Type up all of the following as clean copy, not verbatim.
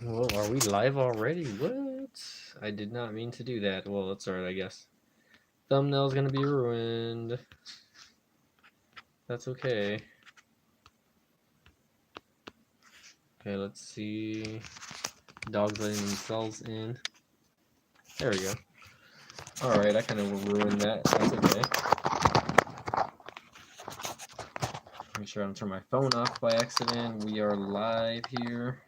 Well, are we live already? What? I did not mean to do that. Well, that's alright, I guess. Thumbnail's gonna be ruined. That's okay. Okay, let's see. Dogs letting themselves in. There we go. Alright, I kind of ruined that. That's okay. Make sure I don't turn my phone off by accident. We are live here.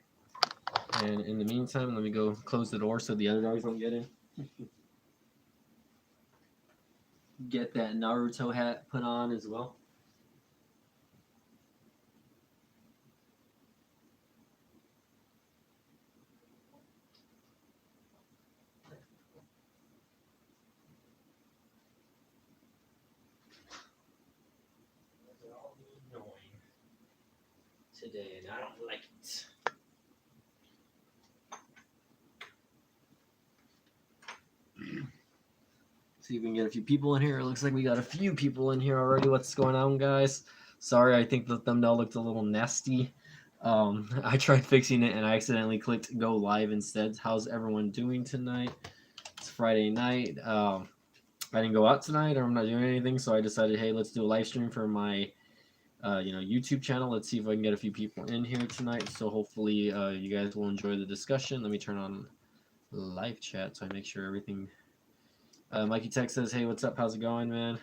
And in the meantime, let me go close the door so the other dogs don't get in. Get that Naruto hat put on as well. Today, and I don't like it. See if we can get a few people in here. It looks like we got a few people in here already. What's going on, guys? Sorry, I think the thumbnail looked a little nasty. I tried fixing it and I accidentally clicked go live instead. How's everyone doing tonight? It's Friday night. I didn't go out tonight, or I'm not doing anything, so I decided, hey, let's do a live stream for my YouTube channel. Let's see if I can get a few people in here tonight. So hopefully you guys will enjoy the discussion. Let me turn on live chat so I make sure everything. Mikey Tech says, hey, what's up? How's it going, man?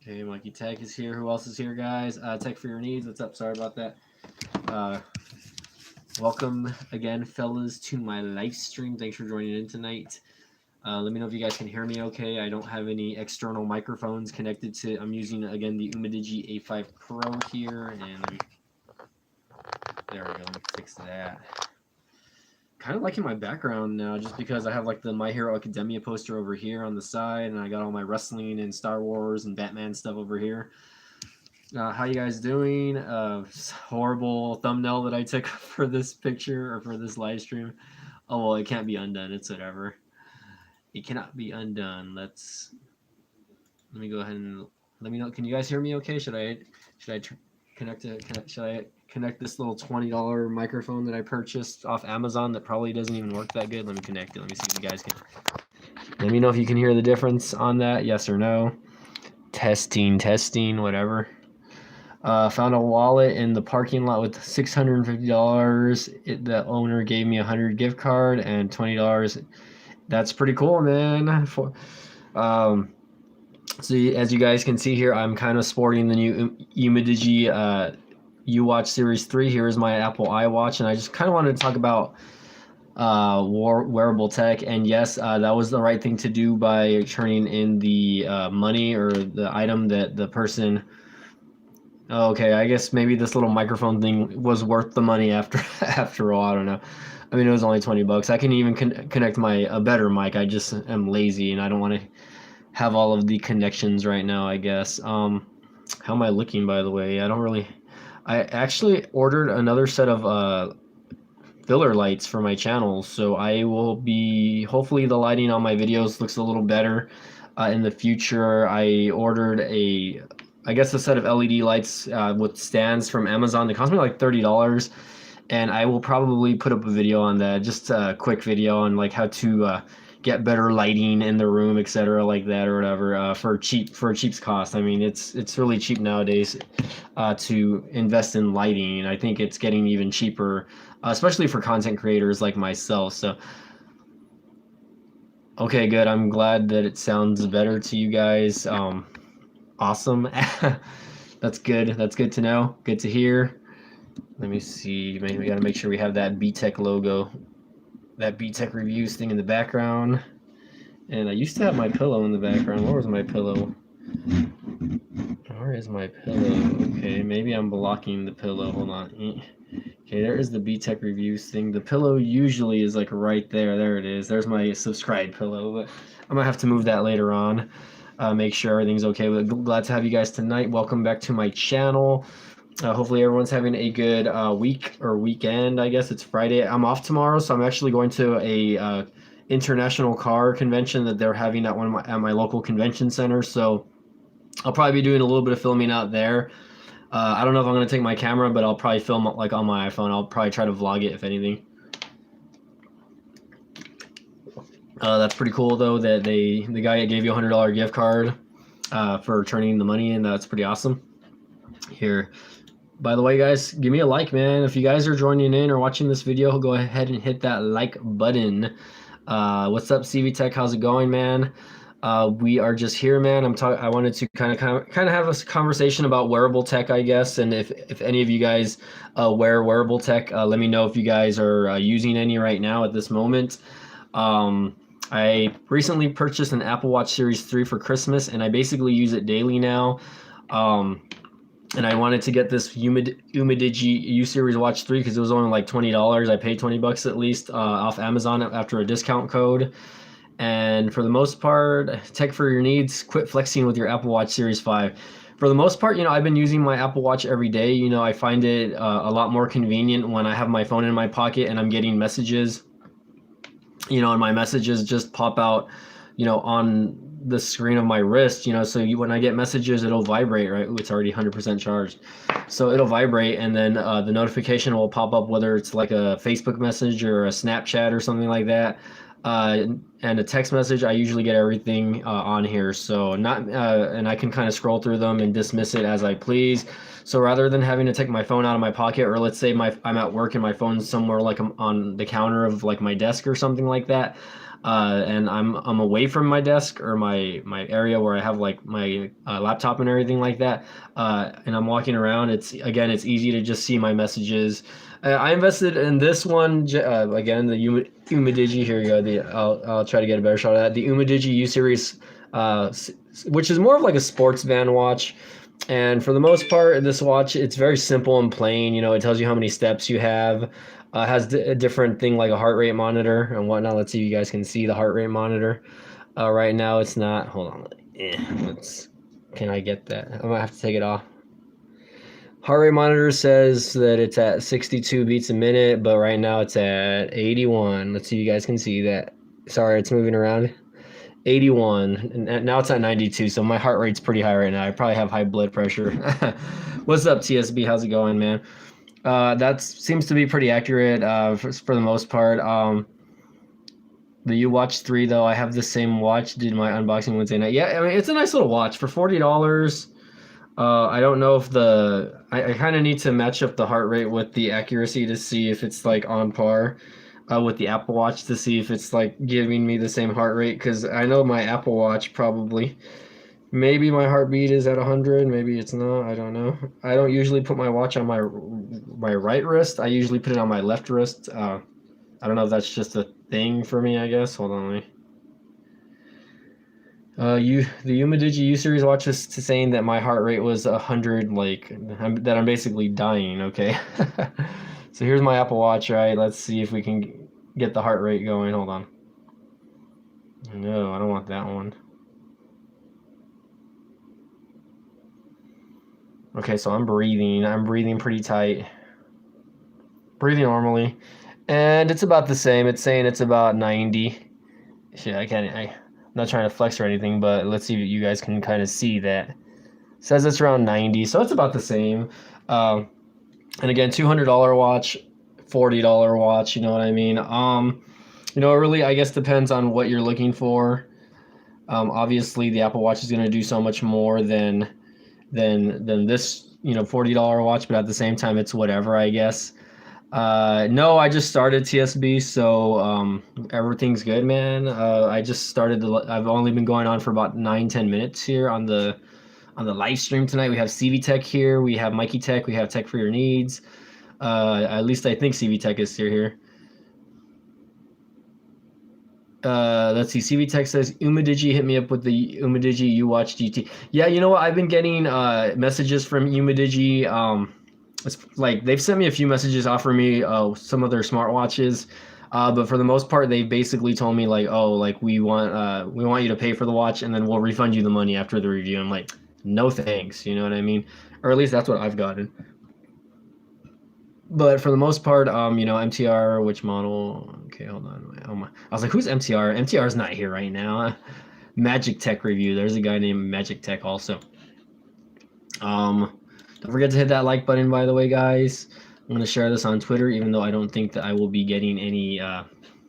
Okay, Mikey Tech is here. Who else is here, guys? Tech for your needs. What's up? Sorry about that. Welcome again, fellas, to my live stream. Thanks for joining in tonight. Let me know if you guys can hear me okay. I don't have any external microphones connected to. I'm using, again, the Umidigi A5 Pro here. And there we go. Let me fix that. Kind of liking my background now, just because I have like the My Hero Academia poster over here on the side, and I got all my wrestling and Star Wars and Batman stuff over here. How you guys doing? Horrible thumbnail that I took for this picture or for this live stream. Oh well, it can't be undone. It's whatever. It cannot be undone. Let me go ahead and let me know. Can you guys hear me? Okay? Should I connect this little $20 microphone that I purchased off Amazon that probably doesn't even work that good? Let me connect it. Let me see if you guys can. Let me know if you can hear the difference on that. Yes or no? Testing, whatever. Found a wallet in the parking lot with $650. The owner gave me a $100 gift card and $20. That's pretty cool, man. So as you guys can see here, I'm kind of sporting the new Umidigi U-Watch Series 3. Here's my Apple iWatch, and I just kind of wanted to talk about wearable tech. And yes, that was the right thing to do by turning in the money or the item that the person. Okay, I guess maybe this little microphone thing was worth the money after all. I don't know. I mean, it was only $20. I can even connect a better mic. I just am lazy and I don't want to have all of the connections right now, I guess. How am I looking, by the way? I actually ordered another set of filler lights for my channel, so I will be, hopefully the lighting on my videos looks a little better in the future. I ordered I guess a set of LED lights with stands from Amazon. They cost me like $30, and I will probably put up a video on that, just a quick video on like how to get better lighting in the room, etc., like that, or whatever, for a cheap's cost. I mean, it's really cheap nowadays to invest in lighting, and I think it's getting even cheaper, especially for content creators like myself. So, okay, good. I'm glad that it sounds better to you guys. Awesome. That's good. That's good to know. Good to hear. Let me see. Maybe we got to make sure we have that BTech logo, that BTech reviews thing in the background. And I used to have my pillow in the background. Where was my pillow? Where is my pillow? Okay, maybe I'm blocking the pillow. Hold on. Okay, there is the BTech reviews thing. The pillow usually is like right there. There it is. There's my subscribe pillow, but I might have to move that later on. Make sure everything's okay with it. Glad to have you guys tonight. Welcome back to my channel. Hopefully everyone's having a good week or weekend. I guess it's Friday. I'm off tomorrow, so I'm actually going to a international car convention that they're having at at my local convention center. So I'll probably be doing a little bit of filming out there. I don't know if I'm going to take my camera, but I'll probably film like on my iPhone. I'll probably try to vlog it if anything. That's pretty cool though that the guy gave you $100 gift card for turning the money in. That's pretty awesome. Here, by the way, guys, give me a like, man. If you guys are joining in or watching this video, go ahead and hit that like button. What's up, CV Tech? How's it going, man? We are just here, man. I wanted to kind of have a conversation about wearable tech, I guess. And if any of you guys wear wearable tech, let me know if you guys are using any right now at this moment. I recently purchased an Apple Watch Series 3 for Christmas, and I basically use it daily now. And I wanted to get this Umidigi U Series Watch 3 because it was only like $20. I paid $20 at least off Amazon after a discount code. And for the most part, tech for your needs, quit flexing with your Apple Watch Series 5. For the most part, I've been using my Apple Watch every day. I find it a lot more convenient when I have my phone in my pocket and I'm getting messages, and my messages just pop out, on the screen of my wrist, so when I get messages, it'll vibrate, right? Ooh, it's already 100% charged. So it'll vibrate, and then the notification will pop up, whether it's like a Facebook message or a Snapchat or something like that. And a text message, I usually get everything on here. So and I can kind of scroll through them and dismiss it as I please. So rather than having to take my phone out of my pocket, or let's say I'm at work and my phone's somewhere like I'm on the counter of like my desk or something like that, and I'm away from my desk or my area where I have like my laptop and everything like that, and I'm walking around, it's easy to just see my messages. I invested in this one again, the Umidigi. Here you go. I'll try to get a better shot of that. The Umidigi U Series, which is more of like a sports band watch. And for the most part, this watch, it's very simple and plain. It tells you how many steps you have. Has a different thing like a heart rate monitor and whatnot. Let's see if you guys can see the heart rate monitor. Right now, it's not. Hold on. Can I get that? I'm gonna have to take it off. Heart rate monitor says that it's at 62 beats a minute, but right now it's at 81. Let's see if you guys can see that. Sorry, it's moving around. 81, and now it's at 92, so my heart rate's pretty high right now. I probably have high blood pressure. What's up, TSB? How's it going, man? That seems to be pretty accurate for the most part. The U Watch 3, though, I have the same watch. Did my unboxing Wednesday night. Yeah, I mean, it's a nice little watch for $40. I don't know if I kind of need to match up the heart rate with the accuracy to see if it's like on par with the Apple Watch, to see if it's like giving me the same heart rate, because I know my Apple Watch probably, maybe my heartbeat is at 100, maybe it's not, I don't know. I don't usually put my watch on my right wrist. I usually put it on my left wrist. I don't know if that's just a thing for me, I guess. Hold on, let me. The Umidigi U Series watch is saying that my heart rate was 100, like that I'm basically dying. Okay. So here's my Apple Watch, right? Let's see if we can get the heart rate going. Hold on. No, I don't want that one. Okay, so I'm breathing. I'm breathing pretty tight. Breathing normally. And it's about the same. It's saying it's about 90. Shit, I'm not trying to flex or anything, but let's see if you guys can kind of see that. It says it's around 90, so it's about the same. And again, $200 watch, $40 watch, you know what I mean? It really, I guess, depends on what you're looking for. Obviously, the Apple Watch is going to do so much more than this, $40 watch, but at the same time, it's whatever, I guess. No, I just started TSB, so everything's good, man. I just started. I've only been going on for about 9-10 minutes here on the live stream tonight. We have CV Tech here. We have Mikey Tech. We have Tech for Your Needs. At least I think CV Tech is still here. Let's see. CV Tech says Umidigi hit me up with the Umidigi U Watch GT. Yeah, you know what? I've been getting messages from Umidigi. It's like they've sent me a few messages offering me some of their smartwatches, but for the most part, they basically told me like, oh, like we want you to pay for the watch and then we'll refund you the money after the review. I'm like, no thanks, you know what I mean? Or at least that's what I've gotten. But for the most part, you know, MTR, which model? Okay, hold on. Oh my, I was like, who's MTR? MTR is not here right now. Magic Tech review. There's a guy named Magic Tech also. Don't forget to hit that like button, by the way, guys. I'm gonna share this on Twitter, even though I don't think that I will be getting any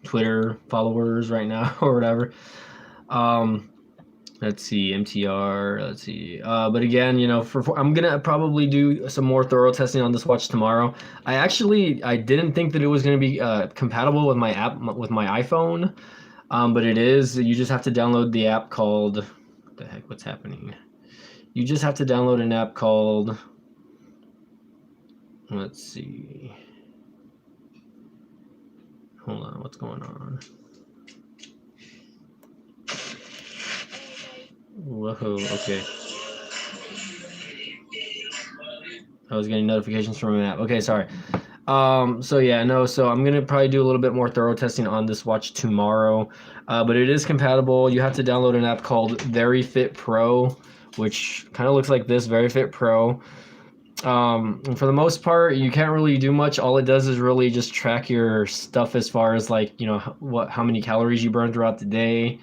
Twitter followers right now or whatever. Let's see, MTR. Let's see. But again, you know, I'm gonna probably do some more thorough testing on this watch tomorrow. I didn't think that it was gonna be compatible with my app with my iPhone, but it is. You just have to download the app called. What the heck? What's happening? You just have to download an app called. Let's see. Hold on. What's going on? Whoa. Okay. I was getting notifications from an app. Okay, sorry. So yeah, no, so I'm gonna probably do a little bit more thorough testing on this watch tomorrow. But it is compatible. You have to download an app called Very Fit Pro, which kind of looks like this, Very Fit Pro. And for the most part, you can't really do much. All it does is really just track your stuff as far as like, you know, how many calories you burn throughout the day.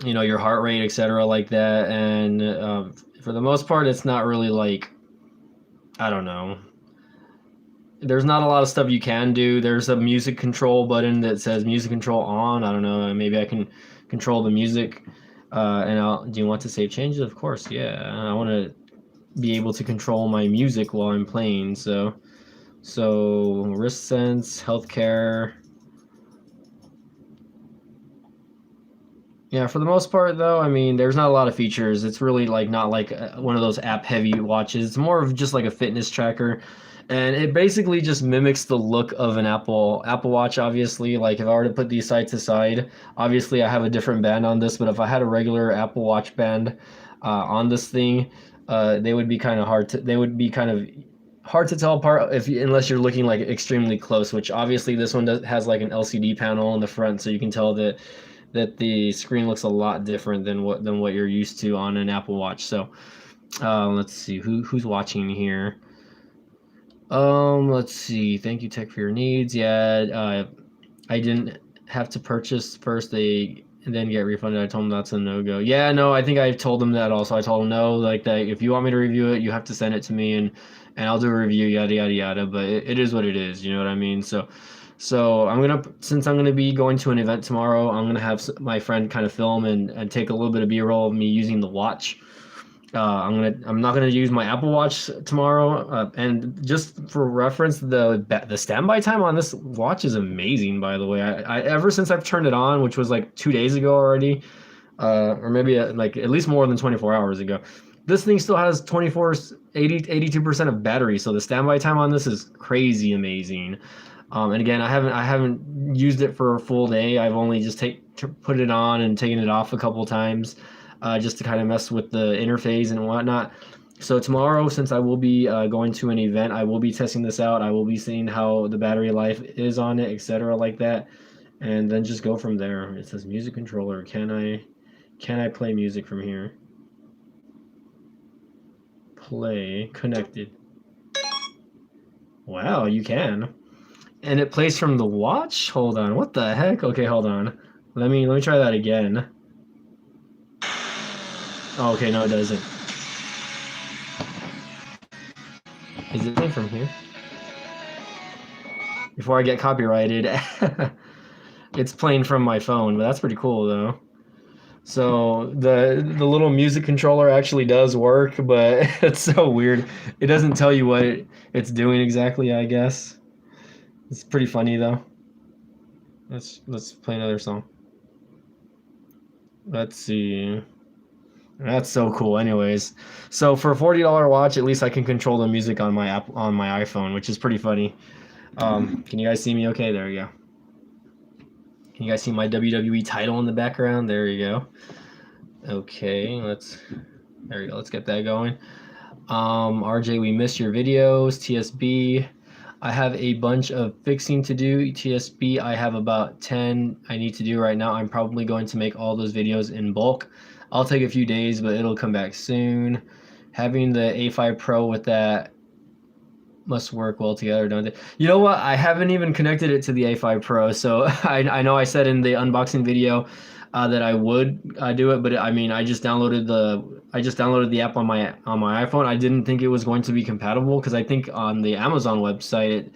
You know, your heart rate, etc., like that. And for the most part, it's not really like, I don't know. There's not a lot of stuff you can do. There's a music control button that says music control on. I don't know. Maybe I can control the music. Do you want to save changes? Of course, yeah. I want to be able to control my music while I'm playing. So wrist sense, healthcare. Yeah, for the most part, though, I mean, there's not a lot of features. It's really like not like one of those app-heavy watches. It's more of just like a fitness tracker, and it basically just mimics the look of an Apple Watch. Obviously, like if I were to put these side to side, obviously I have a different band on this, but if I had a regular Apple Watch band on this thing, they would be kind of hard to. They would be kind of hard to tell apart unless you're looking like extremely close. Which obviously this one has like an LCD panel in the front, so you can tell that the screen looks a lot different than what you're used to on an Apple Watch. So let's see who's watching here. Let's see. Thank you, Tech, for your needs. Yeah, I didn't have to purchase first. And then get refunded. I told them that's a no-go. Yeah, no, I think I told them that also. I told them no, like that if you want me to review it, you have to send it to me and I'll do a review, yada yada yada. But it is what it is, you know what I mean? So since I'm gonna be going to an event tomorrow, I'm gonna have my friend kind of film and take a little bit of B-roll of me using the watch. I'm not gonna use my Apple Watch tomorrow. And just for reference, the standby time on this watch is amazing. By the way, I ever since I've turned it on, which was like 2 days ago already, or maybe like at least more than 24 hours ago, this thing still has 82% of battery. So the standby time on this is crazy amazing. And again, I haven't used it for a full day. I've only just put it on and taken it off a couple times. Just to kind of mess with the interface and whatnot. So tomorrow, since I will be going to an event, I will be testing this out. I will be seeing how the battery life is on it, etc., like that, and then just go from there. It says music controller. Can I play music from here? Play connected. Wow, you can. And it plays from the watch? Hold on. What the heck? Okay, hold on. Let me try that again. Oh, okay, no, it doesn't. Is it playing from here? Before I get copyrighted, it's playing from my phone, but that's pretty cool though. So the little music controller actually does work, but it's so weird. It doesn't tell you what it's doing exactly, I guess. It's pretty funny though. Let's play another song. Let's see. That's so cool. Anyways, so for a $40 watch, at least I can control the music on my iPhone, which is pretty funny. Can you guys see me? Okay, there you go. Can you guys see my WWE title in the background? There you go. Okay, there you go. Let's get that going. RJ, we missed your videos. TSB, I have a bunch of fixing to do. TSB, I have about 10 I need to do right now. I'm probably going to make all those videos in bulk. I'll take a few days, but it'll come back soon. Having the A5 Pro with that must work well together, don't they? You know what? I haven't even connected it to the A5 Pro, so I know I said in the unboxing video that I would do it, but I mean I just downloaded the app on my iPhone. I didn't think it was going to be compatible because I think on the Amazon website,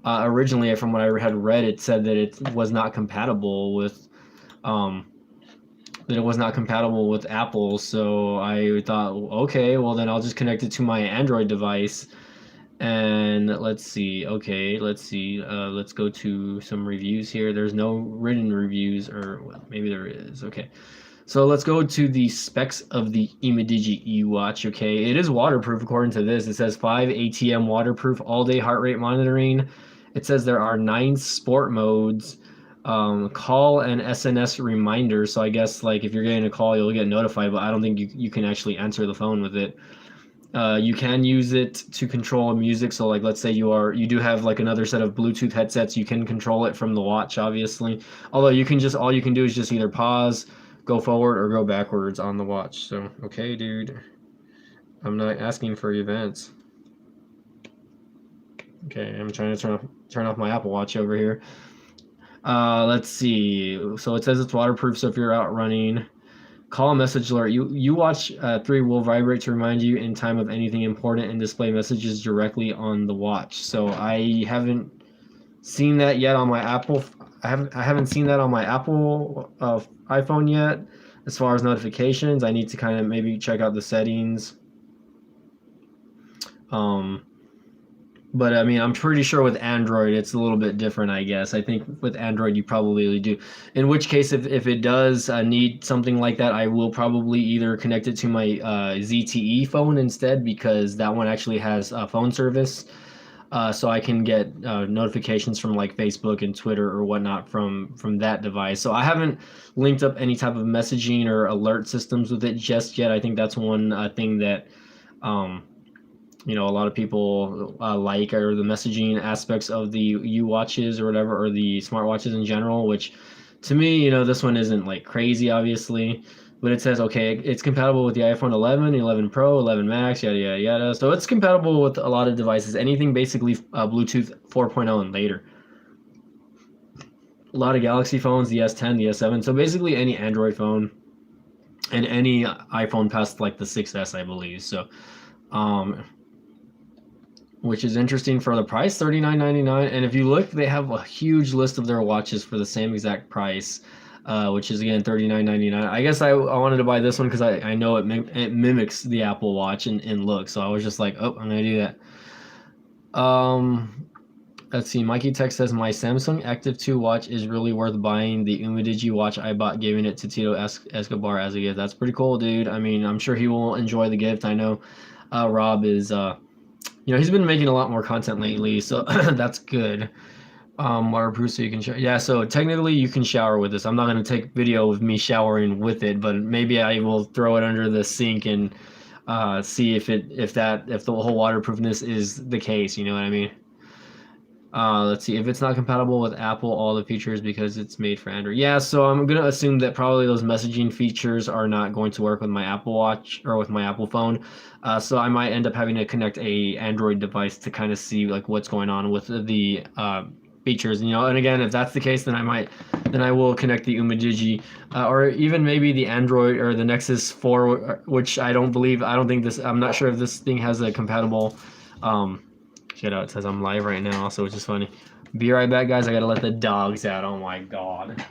originally from what I had read, it said that it was not compatible with um, Apple. So I thought, okay, well then I'll just connect it to my Android device. And let's see. Okay, let's see. Let's go to some reviews here. There's no written reviews, or well, maybe there is. Okay, so let's go to the specs of the Imidigi eWatch. Okay, it is waterproof according to this. It says 5 ATM waterproof, all-day heart rate monitoring. It says there are 9 sport modes, call and SNS reminders. So I guess like if you're getting a call, you'll get notified, but I don't think you can actually answer the phone with it. You can use it to control music. So like let's say you do have like another set of Bluetooth headsets, you can control it from the watch, obviously. Although all you can do is just either pause, go forward, or go backwards on the watch. So okay, dude. I'm not asking for events. Okay, I'm trying to turn off my Apple Watch over here. Let's see. So it says it's waterproof, so if you're out running, call message alert. You watch 3 will vibrate to remind you in time of anything important and display messages directly on the watch. So I haven't seen that yet on my Apple. I haven't seen that on my Apple iPhone yet. As far as notifications, I need to kind of maybe check out the settings. But I mean, I'm pretty sure with Android, it's a little bit different, I guess. I think with Android, you probably do. In which case, if it does need something like that, I will probably either connect it to my ZTE phone instead, because that one actually has phone service. So I can get notifications from like Facebook and Twitter or whatnot from that device. So I haven't linked up any type of messaging or alert systems with it just yet. I think that's one thing that a lot of people like, or the messaging aspects of the U watches or whatever, or the smartwatches in general, which to me, this one isn't like crazy, obviously, but it says, okay, it's compatible with the iPhone 11, 11 Pro, 11 Max, yada, yada, yada. So it's compatible with a lot of devices, anything basically Bluetooth 4.0 and later. A lot of Galaxy phones, the S10, the S7. So basically any Android phone and any iPhone past like the 6S, I believe. So, which is interesting for the price, $39.99. And if you look, they have a huge list of their watches for the same exact price, which is again $39.99. I guess I wanted to buy this one because I know it mimics the Apple Watch in look. So I was just like, oh, I'm gonna do that. Let's see. Mikey Tech says my Samsung Active 2 watch is really worth buying. The Umidigi watch I bought, giving it to Tito Escobar as a gift. That's pretty cool, dude. I mean, I'm sure he will enjoy the gift. I know Rob is he's been making a lot more content lately, so that's good. Waterproof, so you can shower. Yeah, so technically you can shower with this. I'm not going to take video of me showering with it, but maybe I will throw it under the sink and see if the whole waterproofness is the case. You know what I mean? Let's see. If it's not compatible with Apple, all the features because it's made for Android. Yeah, so I'm going to assume that probably those messaging features are not going to work with my Apple Watch or with my Apple phone. So I might end up having to connect a Android device to kind of see like what's going on with the features. And again, if that's the case, then I will connect the Umidigi or even maybe the Android or the Nexus 4, which I'm not sure if this thing has a compatible shit out. It says I'm live right now also, which is funny. Be right back, guys. I gotta let the dogs out. Oh my god.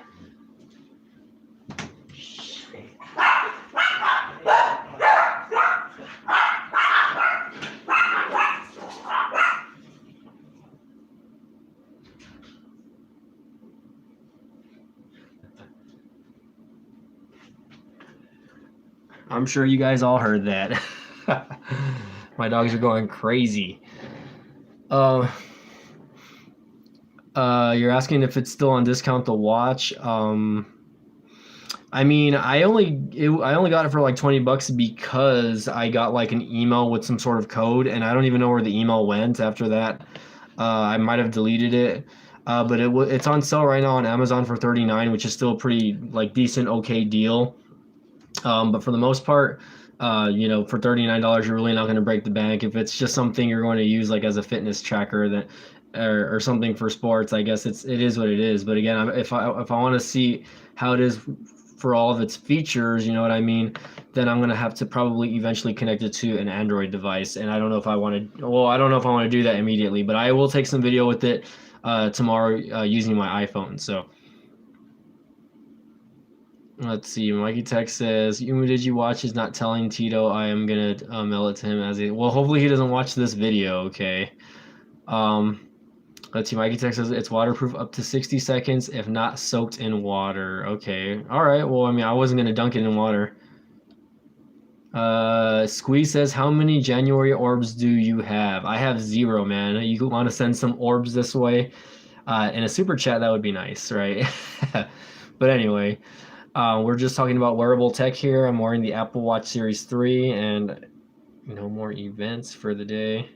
I'm sure you guys all heard that. My dogs are going crazy. You're asking if it's still on discount, the watch. I mean, I only got it for like $20 because I got like an email with some sort of code, and I don't even know where the email went after that. I might have deleted it. But it's on sale right now on Amazon for $39, which is still a pretty like decent, okay deal. But for the most part, You know, for $39, you're really not going to break the bank. If it's just something you're going to use like as a fitness tracker that, or something for sports, I guess it is what it is. But again, if I want to see how it is for all of its features, you know what I mean, then I'm going to have to probably eventually connect it to an Android device. And I don't know if I want to, well, I don't know if I want to do that immediately, but I will take some video with it tomorrow using my iPhone. So let's see. Mikey Tech says, Did you watch is not telling Tito I am going to mail it to him as a, well, hopefully he doesn't watch this video, okay? Let's see. Mikey Tech says it's waterproof up to 60 seconds if not soaked in water. Okay. All right. Well, I mean, I wasn't going to dunk it in water. Squeeze says, how many January orbs do you have? I have 0, man. You want to send some orbs this way? In a super chat, that would be nice, right? But anyway, we're just talking about wearable tech here. I'm wearing the Apple Watch Series 3 and more events for the day.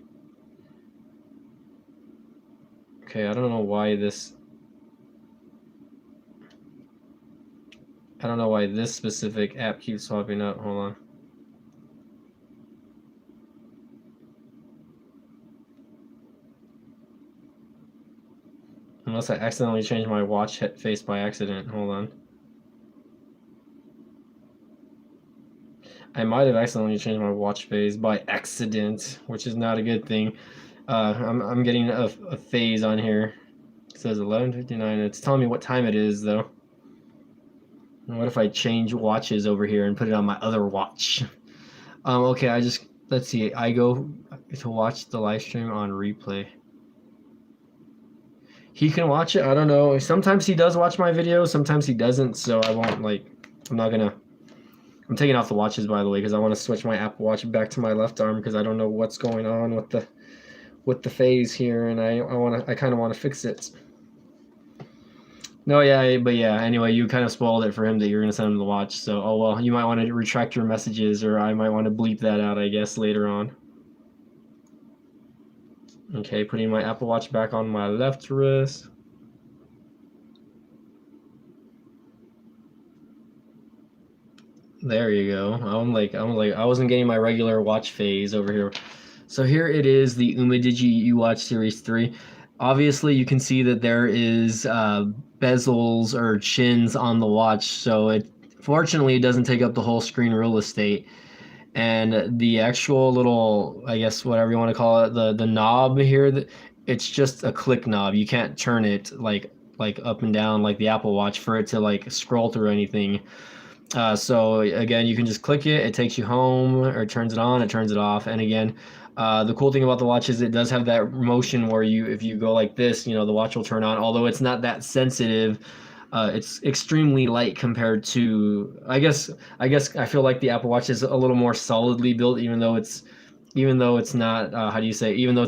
Okay, I don't know why this specific app keeps popping up. Hold on. Unless I accidentally changed my watch face by accident. Hold on. I might have accidentally changed my watch face by accident, which is not a good thing. I'm getting a phase on here. It says 11:59. It's telling me what time it is, though. And what if I change watches over here and put it on my other watch? Okay, let's see. I go to watch the live stream on replay. He can watch it. I don't know. Sometimes he does watch my videos. Sometimes he doesn't. So I won't I'm taking off the watches, by the way, because I want to switch my Apple Watch back to my left arm because I don't know what's going on with the phase here, and I kind of want to fix it. No, yeah, but yeah. Anyway, you kind of spoiled it for him that you're gonna send him the watch. So, oh well, you might want to retract your messages, or I might want to bleep that out, I guess, later on. Okay, putting my Apple Watch back on my left wrist. There you go. I wasn't getting my regular watch phase over here. So here it is, the Umidigi U-Watch Series 3. Obviously, you can see that there is bezels or chins on the watch, so fortunately it doesn't take up the whole screen real estate. And the actual little, I guess whatever you want to call it, the knob here, it's just a click knob. You can't turn it like up and down like the Apple Watch for it to like scroll through anything. So again, you can just click it, it takes you home, or it turns it on, it turns it off. And again, the cool thing about the watch is it does have that motion where if you go like this, the watch will turn on. Although it's not that sensitive, it's extremely light compared to, I guess I feel like the Apple Watch is a little more solidly built, even though it's not, even though it's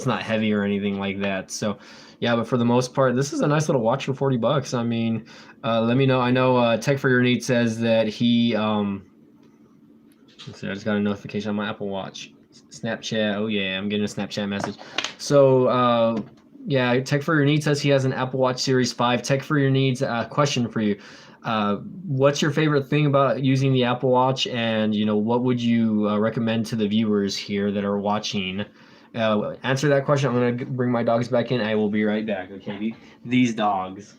not heavy or anything like that. So yeah, but for the most part, this is a nice little watch for $40. I mean, let me know. I know Tech for Your Needs says that he, let's see, I just got a notification on my Apple Watch. Snapchat, oh yeah, I'm getting a Snapchat message. So, yeah, Tech for Your Needs says he has an Apple Watch Series 5. Tech for Your Needs, question for you. What's your favorite thing about using the Apple Watch, and what would you recommend to the viewers here that are watching? Answer that question. I'm gonna bring my dogs back in. I will be right back. Okay, these dogs.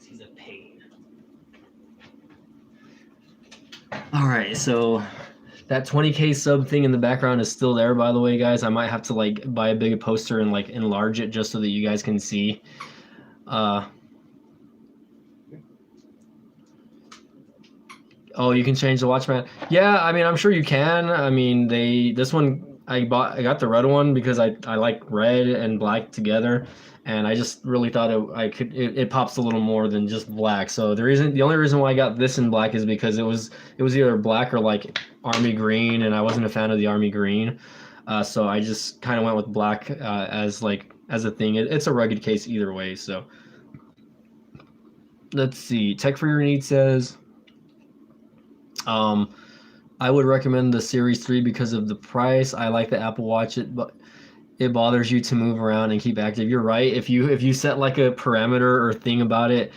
He's a pain. All right, so that 20K sub thing in the background is still there, by the way, guys. I might have to buy a bigger poster and enlarge it just so that you guys can see. Oh, you can change the watch band. Yeah, I mean, I'm sure you can. I mean, this one I got the red one because I like red and black together, and I just really thought it pops a little more than just black. So the only reason why I got this in black is because it was either black or army green, and I wasn't a fan of the army green. So I just kind of went with black as a thing. It's a rugged case either way. So let's see. Tech for Your Needs says, um, I would recommend the Series 3 because of the price. I like the Apple Watch, but it bothers you to move around and keep active. You're right. If you set like a parameter or thing about it,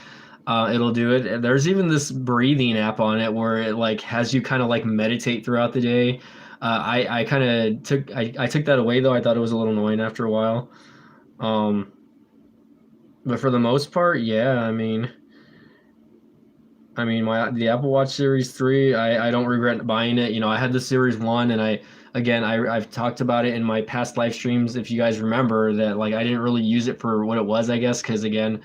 it'll do it. And there's even this breathing app on it where it like has you kind of like meditate throughout the day. I kind of I took that away though. I thought it was a little annoying after a while. Um, but for the most part, yeah. I mean, the Apple Watch Series 3, I don't regret buying it. I had the Series 1, and I've talked about it in my past live streams. If you guys remember that, like, I didn't really use it for what it was, I guess, because again,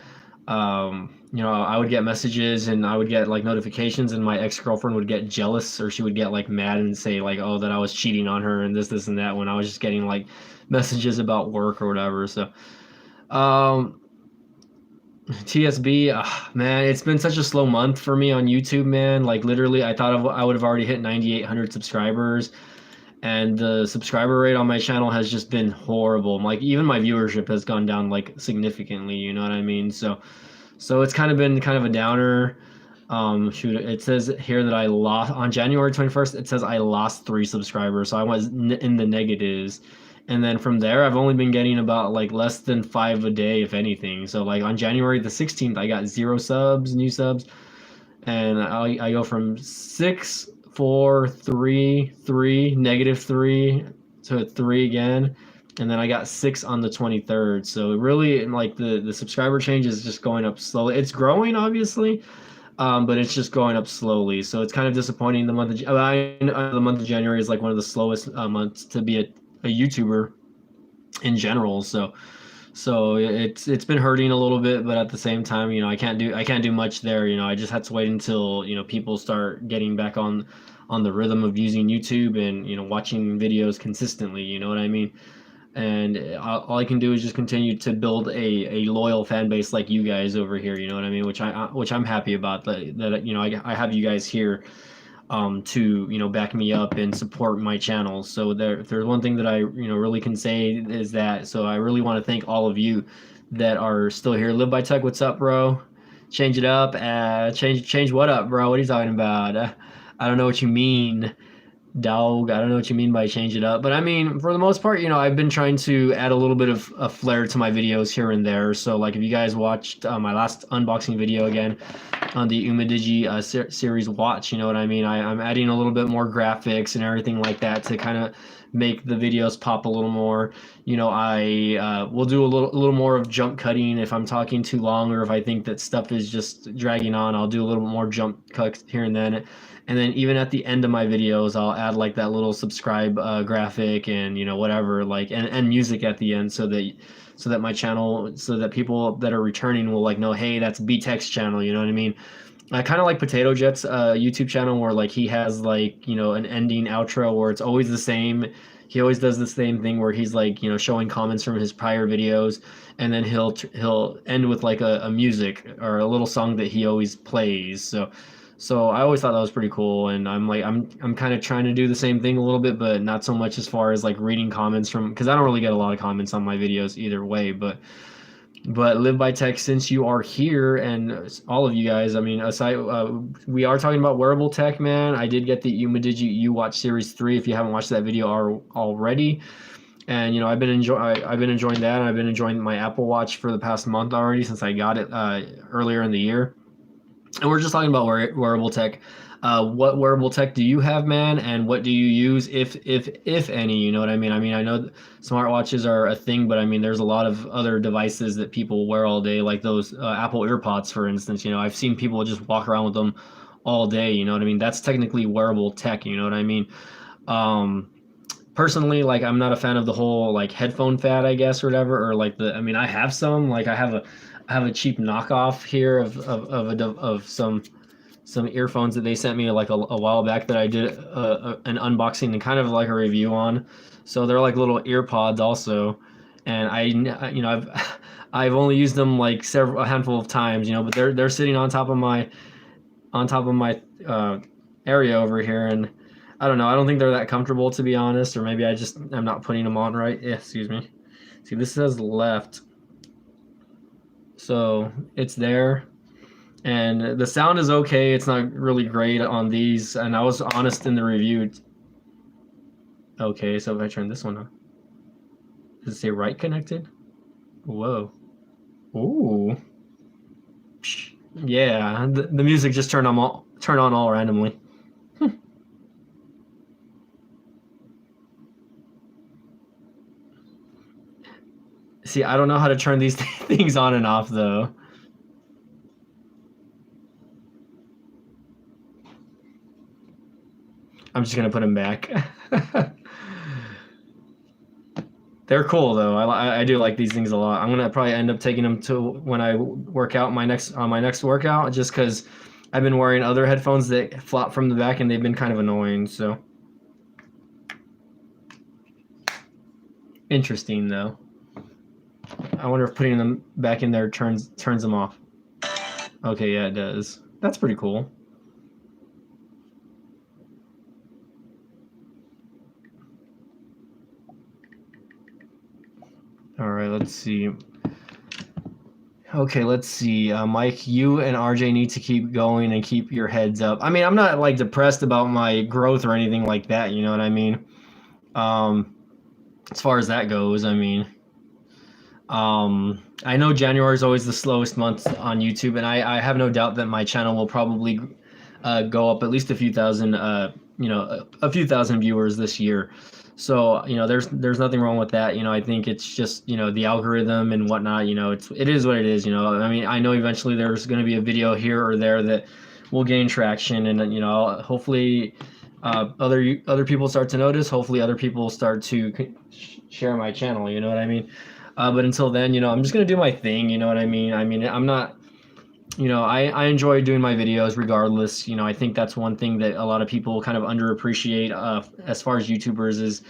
I would get messages and I would get like notifications, and my ex-girlfriend would get jealous, or she would get like mad and say like, oh, that I was cheating on her and this and that, when I was just getting like messages about work or whatever. So, um, TSB, man, it's been such a slow month for me on YouTube, man. Like literally, I thought I would have already hit 9,800 subscribers, and the subscriber rate on my channel has just been horrible. Like even my viewership has gone down like significantly. You know what I mean? So it's kind of been kind of a downer. Shoot, it says here that I lost on January 21st. It says I lost 3 subscribers, so I was in the negatives. And then from there, I've only been getting about like less than 5 a day, if anything. So like on January the 16th, I got 0 subs, new subs, and I go from 6, 4, 3, 3, -3 to 3 again, and then I got 6 on the 23rd. So really, like the subscriber change is just going up slowly. It's growing, obviously, but it's just going up slowly. So it's kind of disappointing. The month of January is like one of the slowest months to be a YouTuber in general. So it's been hurting a little bit, but at the same time, I can't do much there. I just had to wait until people start getting back on the rhythm of using YouTube and watching videos consistently. You know what I mean? And all I can do is just continue to build a loyal fan base like you guys over here. You know what I mean? Which I'm happy about, that I have you guys here to back me up and support my channel. So if there's one thing that I really can say is that. So I really want to thank all of you that are still here. Live by Tech, what's up, bro? Change it up. Change what up, bro? What are you talking about? I don't know what you mean, dog. I don't know what you mean by change it up, but I mean, for the most part, I've been trying to add a little bit of a flair to my videos here and there. So like if you guys watched my last unboxing video again on the Umidigi series watch, you know what I mean? I'm adding a little bit more graphics and everything like that to kind of make the videos pop a little more. I will do a little more of jump cutting if I'm talking too long, or if I think that stuff is just dragging on, I'll do a little more jump cuts here and then. And then even at the end of my videos, I'll add like that little subscribe graphic and whatever, like, and music at the end, so that my channel, so that people that are returning will like know, hey, that's B-Tech's channel. You know what I mean? I kind of like Potato Jet's YouTube channel, where like he has like an ending outro where it's always the same. He always does the same thing where he's like showing comments from his prior videos, and then he'll end with like a music or a little song that he always plays. So I always thought that was pretty cool, and I'm kind of trying to do the same thing a little bit, but not so much as far as like reading comments from, because I don't really get a lot of comments on my videos either way. But Live by Tech, since you are here, and all of you guys, I mean, aside, we are talking about wearable tech, man. I did get the Umidigi U Watch Series 3. If you haven't watched that video already, and I've been enjoying that, and I've been enjoying my Apple Watch for the past month already since I got it earlier in the year. And we're just talking about wearable tech. What wearable tech do you have, man? And what do you use, if any? You know what I mean? I know smartwatches are a thing, but I mean, there's a lot of other devices that people wear all day, like those Apple EarPods, for instance. I've seen people just walk around with them all day. You know what I mean? That's technically wearable tech. You know what I mean? Personally, like, I'm not a fan of the whole like headphone fad, I guess, or whatever, or like I have some, like, I have a cheap knockoff here of some earphones that they sent me like a while back, that I did an unboxing and kind of like a review on. So they're like little ear pods also, and I've only used them like a handful of times, but they're sitting on top of my area over here, and I don't know. I don't think they're that comfortable, to be honest, or maybe I'm not putting them on right. Yeah, excuse me. See, this says left, so it's there, And the sound is okay. It's not really great on these, and I was honest in the review. Okay, so if I turn this one on, does it say right connected? Whoa. Ooh. Yeah, the music just turned on all randomly. See, I don't know how to turn these things on and off though. I'm just gonna put them back. They're cool though. I do like these things a lot. I'm gonna probably end up taking them to when I work out my next workout, just because I've been wearing other headphones that flop from the back and they've been kind of annoying. So interesting though. I wonder if putting them back in there turns them off. Okay, yeah, it does. That's pretty cool. All right, let's see. Okay, let's see. Mike, you and RJ need to keep going and keep your heads up. I mean, I'm not like depressed about my growth or anything like that. You know what I mean? Um, as far as that goes, I mean, I know January is always the slowest month on YouTube, and I have no doubt that my channel will probably go up at least a few thousand, a few thousand viewers this year. So there's nothing wrong with that. I think it's just the algorithm and whatnot. It is what it is. I mean, I know eventually there's going to be a video here or there that will gain traction, and hopefully other people start to notice. Hopefully other people start to share my channel. You know what I mean? But until then, I'm just gonna do my thing. You know what I mean? I mean, I'm not. I enjoy doing my videos regardless. I think that's one thing that a lot of people kind of underappreciate as far as YouTubers is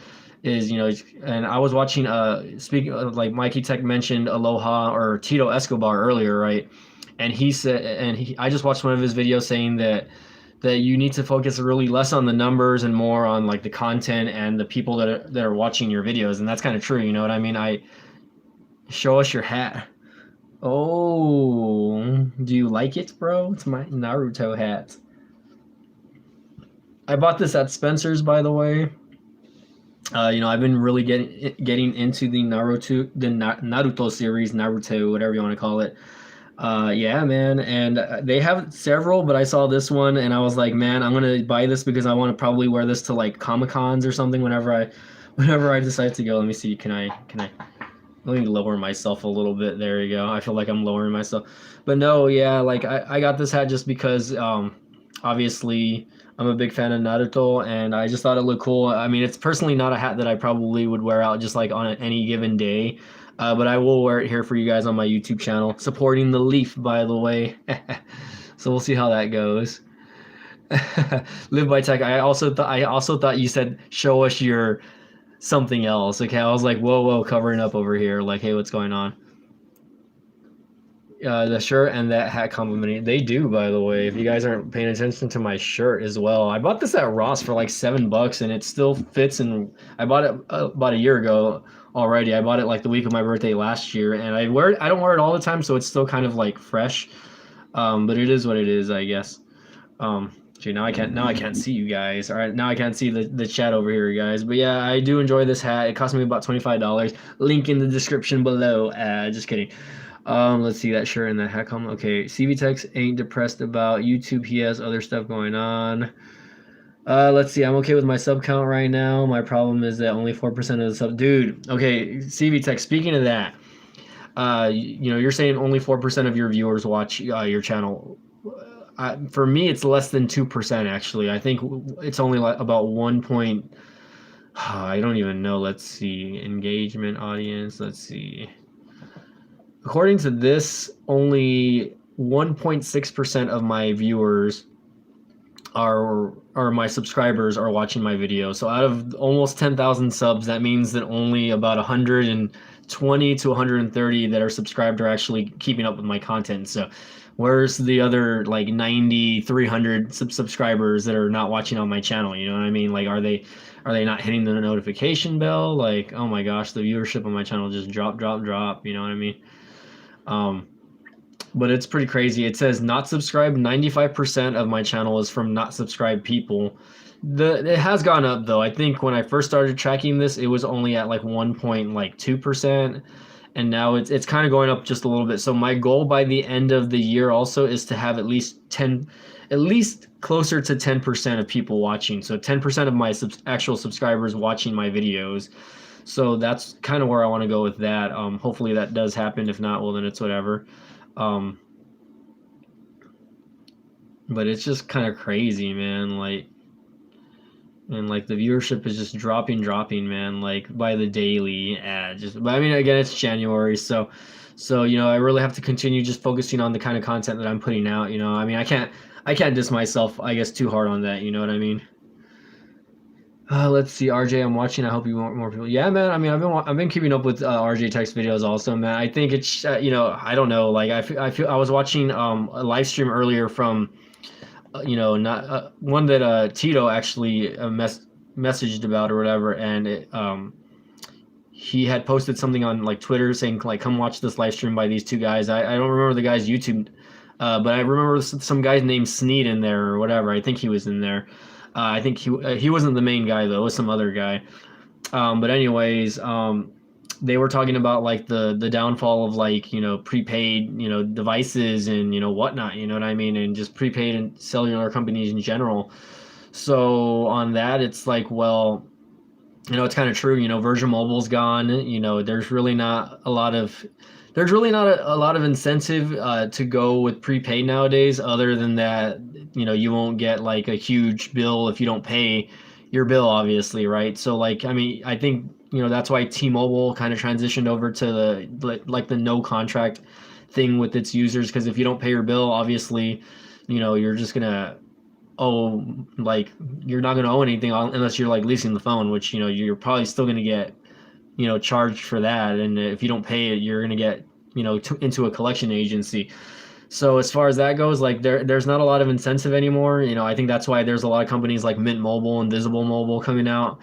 and I was watching speaking like Mikey Tech mentioned Aloha or Tito Escobar earlier, right? And he said, I just watched one of his videos saying that you need to focus really less on the numbers and more on like the content and the people that are watching your videos, and that's kind of true. You know what I mean? Show us your hat. Oh, do you like it, bro? It's my Naruto hat. I bought this at Spencer's, by the way. I've been really getting into the Naruto series, Naruto, whatever you want to call it. Yeah, man, and they have several, but I saw this one and I was like, man, I'm gonna buy this because I want to probably wear this to like Comic Cons or something whenever I decide to go. Let me see, can I? Let me lower myself a little bit. There you go. I feel like I'm lowering myself. But no, yeah, like I got this hat just because obviously I'm a big fan of Naruto and I just thought it looked cool. I mean, it's personally not a hat that I probably would wear out just like on any given day. But I will wear it here for you guys on my YouTube channel. Supporting the Leaf, by the way. So we'll see how that goes. Live by Tech. I also thought you said show us your something else. Okay, I was like, whoa, covering up over here. Like, hey, what's going on? The shirt and that hat complimenting. They do, by the way. If you guys aren't paying attention to my shirt as well, I bought this at Ross for like $7, and it still fits. And I bought it about a year ago already. I bought it like the week of my birthday last year, and I wear it. I don't wear it all the time, so it's still kind of like fresh. But it is what it is, I guess. Gee, now I can't see you guys. All right, now I can't see the chat over here, guys. But yeah, I do enjoy this hat. It cost me about $25. Link in the description below. Just kidding. Let's see that shirt and that hat comment. Okay, CVTech ain't depressed about YouTube. He has other stuff going on. Let's see. I'm okay with my sub count right now. My problem is that only 4% of the sub. Dude, okay, CVTech. Speaking of that, you're saying only 4% of your viewers watch your channel. For me, it's less than 2% actually. I think it's only like about 1 point. I don't even know. Let's see. Engagement audience. Let's see. According to this, only 1.6% of my viewers are my subscribers are watching my video. So out of almost 10,000 subs, that means that only about 120 to 130 that are subscribed are actually keeping up with my content. So where's the other like 90, 300 subscribers that are not watching on my channel? You know what I mean? Like, are they not hitting the notification bell? Like, oh my gosh, the viewership on my channel just drop. You know what I mean? but it's pretty crazy. It says not subscribed. 95% of my channel is from not subscribed people. It has gone up though. I think when I first started tracking this, it was only at like 1.2%, and now it's kind of going up just a little bit. So my goal by the end of the year also is to have at least closer to 10% of people watching. So 10% of my actual subscribers watching my videos. So that's kind of where I want to go with that. Hopefully that does happen. If not, well then it's whatever. Um, but it's just kind of crazy, man. Like, and like the viewership is just dropping, man. Like by the daily ad. But I mean, again, it's January, so I really have to continue just focusing on the kind of content that I'm putting out. I mean, I can't diss myself, I guess, too hard on that. You know what I mean? Let's see, RJ, I'm watching. I hope you want more people. Yeah, man. I mean, I've been keeping up with RJ Tech's videos also, man. I think it's I don't know. Like I was watching a live stream earlier from not one that Tito actually messaged about or whatever, and he had posted something on like Twitter saying like, come watch this live stream by these two guys. I don't remember the guy's YouTube, but I remember some guy named Sneed in there or whatever. I think he was in there. I think he wasn't the main guy though. It was some other guy. But anyways, they were talking about like the downfall of like prepaid devices and whatnot. You know what I mean? And just prepaid and cellular companies in general. So on that, it's like, well, it's kind of true. Virgin Mobile's gone. There's really not a lot of incentive to go with prepaid nowadays, other than that, you won't get like a huge bill if you don't pay your bill, obviously, right? So like, I mean, I think that's why T-Mobile kind of transitioned over to the no contract thing with its users, because if you don't pay your bill, obviously, you're just gonna like you're not gonna owe anything unless you're like leasing the phone, which you're probably still gonna get charged for that, and if you don't pay it, you're gonna get into a collection agency. So as far as that goes, like there's not a lot of incentive anymore. I think that's why there's a lot of companies like Mint Mobile and Visible Mobile coming out,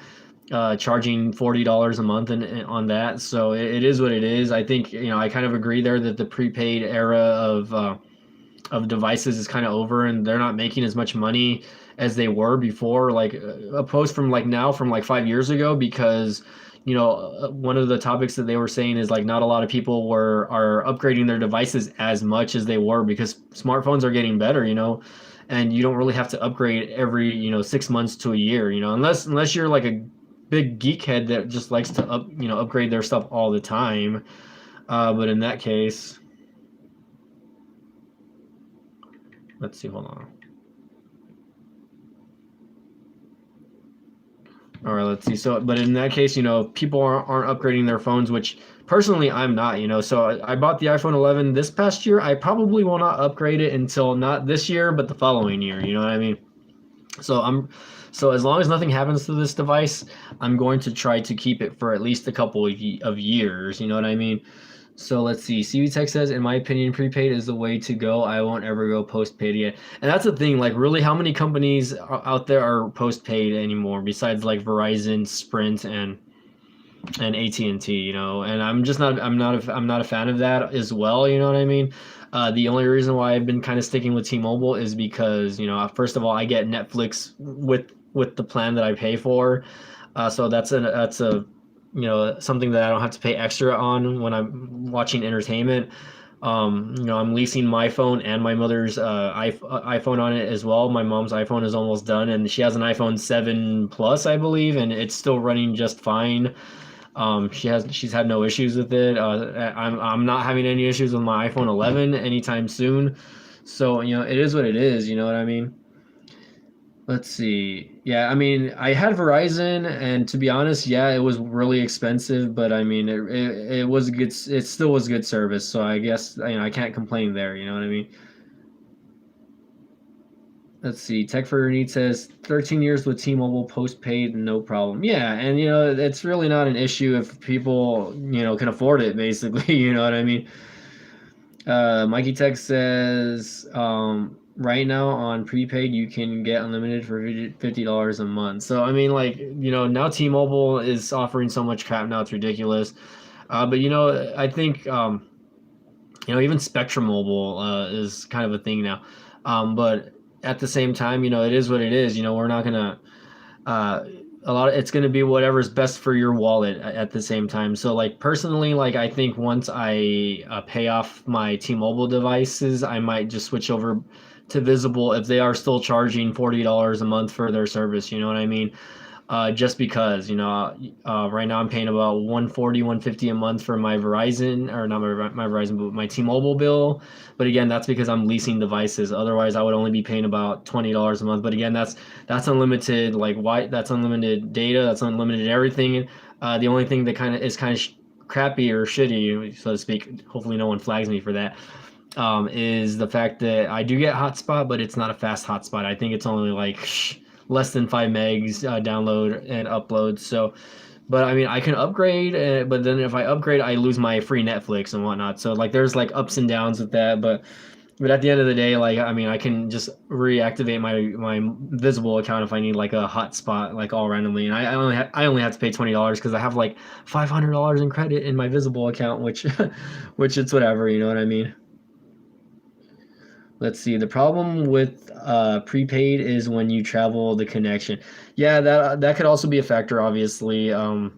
charging $40 a month on that. So it is what it is. I think I kind of agree there that the prepaid era of devices is kind of over, and they're not making as much money as they were before, like a post from like 5 years ago, because one of the topics that they were saying is like not a lot of people are upgrading their devices as much as they were, because smartphones are getting better, and you don't really have to upgrade every 6 months to a year, unless you're like a big geek head that just likes to upgrade their stuff all the time. But in that case, let's see, hold on. All right, let's see. So, but in that case, people aren't upgrading their phones, which personally I'm not, So I bought the iPhone 11 this past year. I probably will not upgrade it until not this year, but the following year. You know what I mean? So as long as nothing happens to this device, I'm going to try to keep it for at least a couple of years. You know what I mean? So let's see. CV Tech says, in my opinion, prepaid is the way to go. I won't ever go postpaid yet. And that's the thing. Like, really, how many companies out there are postpaid anymore besides like Verizon, Sprint, and AT&T? And I'm not a fan of that as well. You know what I mean? The only reason why I've been kind of sticking with T-Mobile is because first of all, I get Netflix with the plan that I pay for. So that's a something that I don't have to pay extra on when I'm watching entertainment. I'm leasing my phone and my mother's iPhone on it as well. My mom's iPhone is almost done, and she has an iPhone 7 Plus, I believe, and it's still running just fine. She's had no issues with it. I'm not having any issues with my iPhone 11 anytime soon. So it is what it is. You know what I mean? Let's see. Yeah, I mean, I had Verizon, and to be honest, yeah, it was really expensive, but I mean, it was good. It still was good service, so I guess I can't complain there. You know what I mean? Let's see. Tech for Your Needs says 13 years with T-Mobile postpaid, no problem. Yeah, and it's really not an issue if people can afford it. Basically, you know what I mean? Mikey Tech says, right now on prepaid you can get unlimited for $50 a month. So I mean, like, now T-Mobile is offering so much crap now, it's ridiculous. But I think Even Spectrum Mobile is kind of a thing now. But at the same time, it is what it is. We're not gonna uh, it's going to be whatever's best for your wallet at the same time. So like personally, like I think once I pay off my T-Mobile devices, I might just switch over to Visible if they are still charging $40 a month for their service. You know what I mean? Just because right now I'm paying about 140, 150 a month for my Verizon, or not my Verizon, but my T-Mobile bill. But again, that's because I'm leasing devices. Otherwise, I would only be paying about $20 a month. But again, that's unlimited. Like why? That's unlimited data. That's unlimited everything. The only thing that kind of crappy or shitty, so to speak. Hopefully, no one flags me for that. Is the fact that I do get hotspot, but it's not a fast hotspot. I think it's only like less than 5 megs download and upload. So, but I mean, I can upgrade, but then if I upgrade, I lose my free Netflix and whatnot. So like, there's like ups and downs with that. But at the end of the day, like I mean, I can just reactivate my Visible account if I need like a hotspot, like all randomly, and I only have to pay $20 because I have like $500 in credit in my Visible account, which which it's whatever, you know what I mean. Let's see. The problem with prepaid is when you travel the connection. Yeah, that could also be a factor. Obviously, when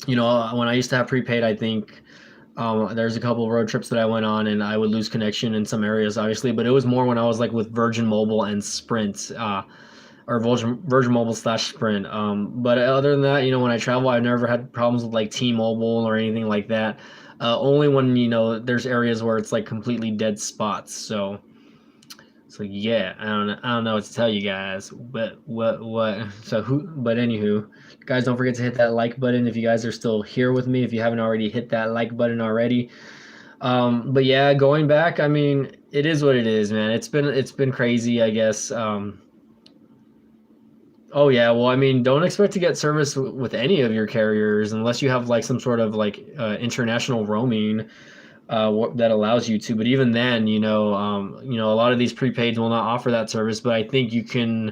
I used to have prepaid, I think there's a couple of road trips that I went on, and I would lose connection in some areas, obviously. But it was more when I was like with Virgin Mobile and Sprint, or Virgin Mobile slash Sprint. But other than that, when I travel, I've never had problems with like T-Mobile or anything like that. Only when there's areas where it's like completely dead spots. So yeah, I don't know what to tell you guys. But what? So who? But anywho, guys, don't forget to hit that like button if you guys are still here with me. If you haven't already hit that like button already. But yeah, going back, I mean, it is what it is, man. It's been crazy, I guess. Oh yeah, well, I mean, don't expect to get service with any of your carriers unless you have like some sort of like international roaming that allows you to. But even then, a lot of these prepaids will not offer that service. But I think you can,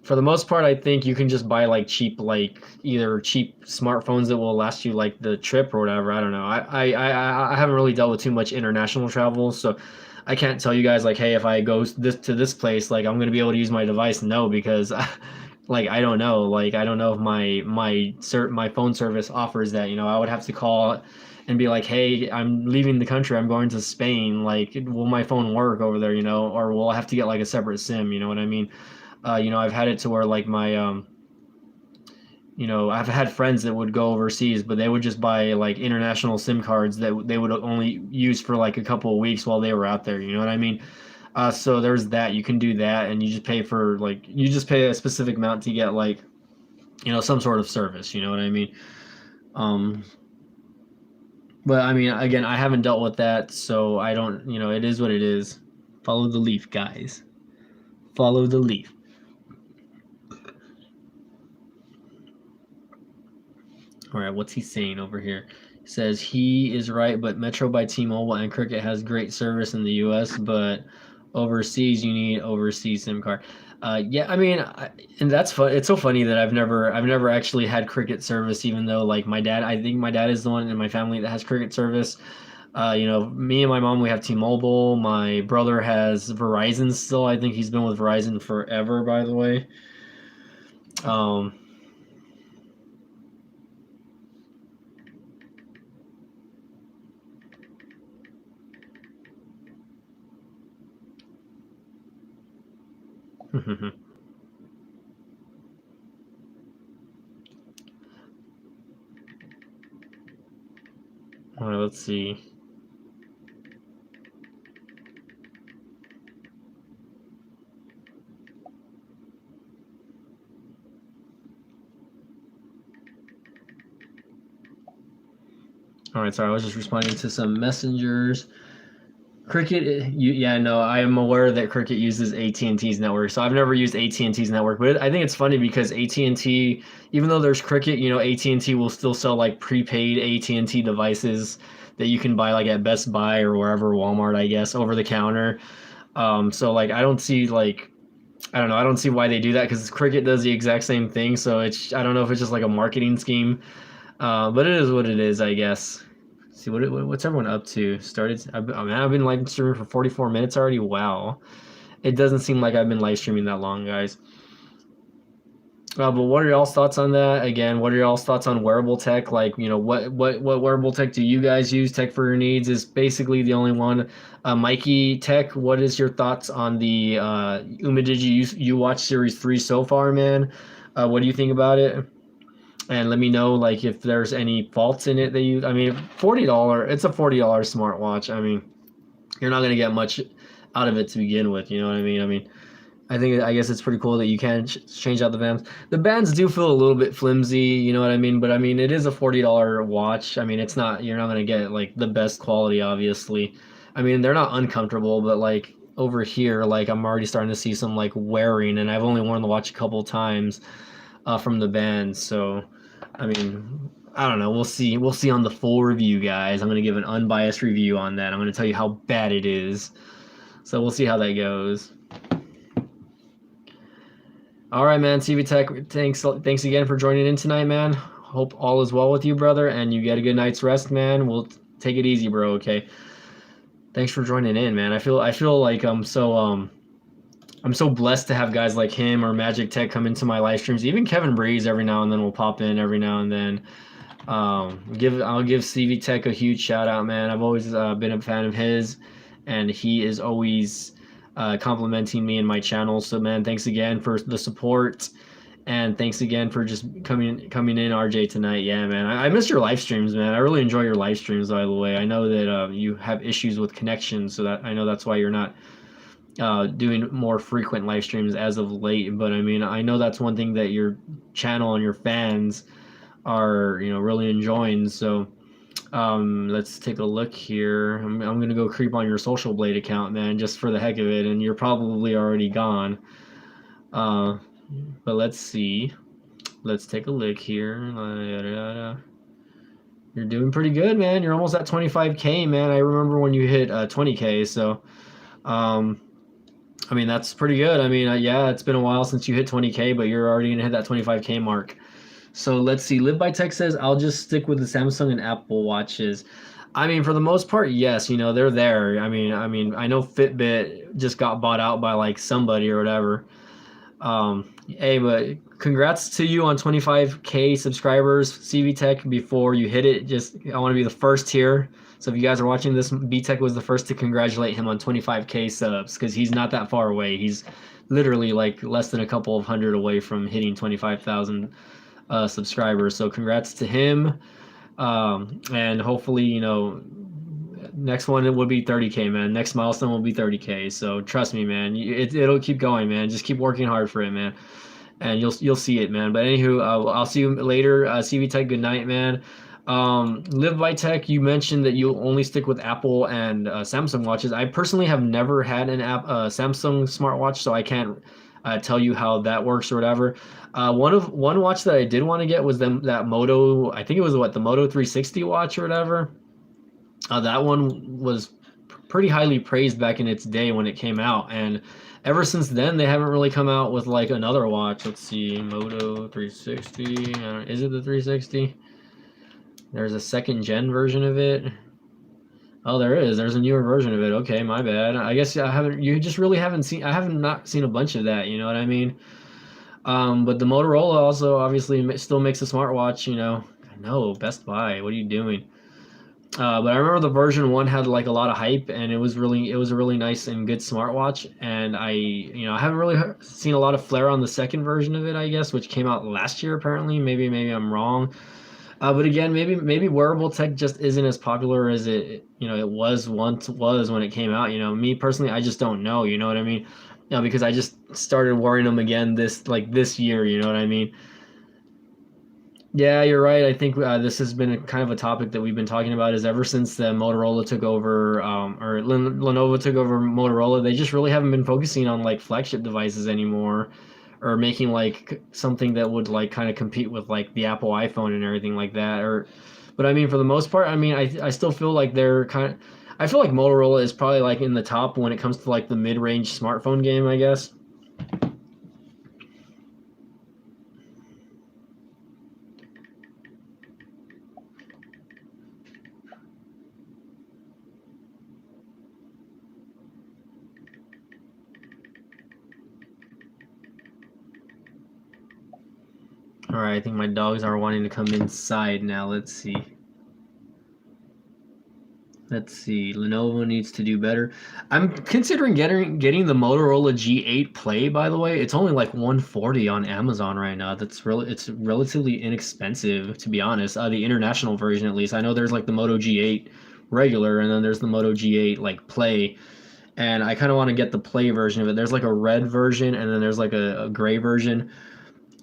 for the most part, I think you can just buy like cheap, like either cheap smartphones that will last you like the trip or whatever. I don't know. I haven't really dealt with too much international travel, so I can't tell you guys like, hey, if I go this place, like I'm gonna be able to use my device. No, because like I don't know. Like I don't know if my phone service offers that. I would have to call and be like, hey, I'm leaving the country. I'm going to Spain. Like, will my phone work over there? Or will I have to get like a separate SIM? You know what I mean? I've had it to where like I've had friends that would go overseas, but they would just buy like international SIM cards that they would only use for like a couple of weeks while they were out there. You know what I mean? So there's that. You can do that, and you just pay a specific amount to get like some sort of service. You know what I mean? Um, but I mean, again, I haven't dealt with that, so I don't. It is what it is. Follow the leaf, guys. Follow the leaf. All right, what's he saying over here? He says he is right, but Metro by T-Mobile and Cricket has great service in the U.S., but overseas you need overseas SIM card. Yeah, I mean, and that's fun. It's so funny that I've never actually had Cricket service, even though like my dad, I think my dad is the one in my family that has Cricket service. Me and my mom, we have T-Mobile. My brother has Verizon still. I think he's been with Verizon forever, by the way. Um, all right, let's see. All right, sorry, I was just responding to some messengers. Cricket, yeah, no, I am aware that Cricket uses AT&T's network, so I've never used AT&T's network, but I think it's funny because AT&T, even though there's Cricket, AT&T will still sell like prepaid AT&T devices that you can buy like at Best Buy or wherever, Walmart, I guess, over the counter. So like I don't see like I don't know, I don't see why they do that because Cricket does the exact same thing. So I don't know if it's just like a marketing scheme, but it is what it is, I guess. See what's everyone up to? I've been live streaming for 44 minutes already. Wow, it doesn't seem like I've been live streaming that long, guys. But what are y'all's thoughts on that? Again, what are y'all's thoughts on wearable tech? Like, what wearable tech do you guys use? Tech for your needs is basically the only one. Mikey Tech, what is your thoughts on the Umidigi you watch Series 3 so far, man? What do you think about it? And let me know like if there's any faults in it that you. I mean, $40. It's a $40 smartwatch. I mean, you're not gonna get much out of it to begin with. You know what I mean? I guess it's pretty cool that you can change out the bands. The bands do feel a little bit flimsy, you know what I mean? But I mean, it is a $40 watch. I mean, it's not you're not gonna get like the best quality, obviously. I mean, they're not uncomfortable, but like over here, like I'm already starting to see some like wearing, and I've only worn the watch a couple times from the band. So, I mean, I don't know. We'll see. We'll see on the full review, guys. I'm gonna give an unbiased review on that. I'm gonna tell you how bad it is. So we'll see how that goes. All right, man. CV Tech, thanks again for joining in tonight, man. Hope all is well with you, brother, and you get a good night's rest, man. We'll take it easy, bro. Okay. Thanks for joining in, man. I feel like I'm so blessed to have guys like him or Magic Tech come into my live streams. Even Kevin Breeze every now and then will pop in every now and then. I'll give CV Tech a huge shout out, man. I've always been a fan of his, and he is always complimenting me and my channel. So, man, thanks again for the support, and thanks again for just coming in, RJ, tonight. Yeah, man, I miss your live streams, man. I really enjoy your live streams. By the way, I know that you have issues with connection, so that I know that's why you're not doing more frequent live streams as of late. But I mean, I know that's one thing that your channel and your fans are really enjoying. So let's take a look here. I'm gonna go creep on your Social Blade account, man, just for the heck of it, and you're probably already gone. But let's see. Let's take a look here. You're doing pretty good, man. You're almost at 25K, man. I remember when you hit 20K. So um, I mean, that's pretty good. I mean, yeah, it's been a while since you hit 20K, but you're already gonna hit that 25K mark. So let's see. Live by Tech says I'll just stick with the Samsung and Apple watches. I mean, for the most part, yes. They're there. I know Fitbit just got bought out by like somebody or whatever. Hey, but congrats to you on 25K subscribers, CV Tech. Before you hit it, I want to be the first here. So if you guys are watching this, B Tech was the first to congratulate him on 25K subs because he's not that far away. He's literally like less than a couple of hundred away from hitting 25,000 subscribers. So congrats to him. And hopefully, next one it will be 30K, man. Next milestone will be 30K. So trust me, man. It'll keep going, man. Just keep working hard for it, man. And you'll see it, man. But anywho, I'll see you later. CV Tech, good night, man. Live by Tech, you mentioned that you only stick with Apple and Samsung watches. I personally have never had an Samsung smartwatch, so I can't tell you how that works or whatever. One watch that I did want to get was that Moto. I think it was the Moto 360 watch or whatever. That one was pretty highly praised back in its day when it came out, and ever since then they haven't really come out with like another watch. Let's see, Moto 360. Is it the 360? There's a second gen version of it. Oh, there is. There's a newer version of it. Okay, my bad. I guess I haven't. You just really haven't seen. I have not seen a bunch of that. You know what I mean? But the Motorola also obviously still makes a smartwatch. I know Best Buy. What are you doing? But I remember the version 1 had like a lot of hype, and it was a really nice and good smartwatch. And I haven't really seen a lot of flair on the second version of it, I guess, which came out last year apparently. Maybe I'm wrong. But again, maybe wearable tech just isn't as popular as it was when it came out. Me personally, I just don't know. You know what I mean? Because I just started wearing them again this year. You know what I mean? Yeah, you're right. I think this has been kind of a topic that we've been talking about is ever since the Motorola took over, or Lenovo took over Motorola, they just really haven't been focusing on like flagship devices anymore, or making like something that would like kind of compete with like the Apple iPhone and everything like that. But I mean, for the most part, I mean, I still feel like I feel like Motorola is probably like in the top when it comes to like the mid-range smartphone game, I guess. Alright, I think my dogs are wanting to come inside now. Let's see. Lenovo needs to do better. I'm considering getting the Motorola G8 Play, by the way. It's only like 140 on Amazon right now. It's relatively inexpensive, to be honest. The international version, at least. I know there's like the Moto G8 regular, and then there's the Moto G8 like Play. And I kind of want to get the Play version of it. There's like a red version, and then there's like a gray version.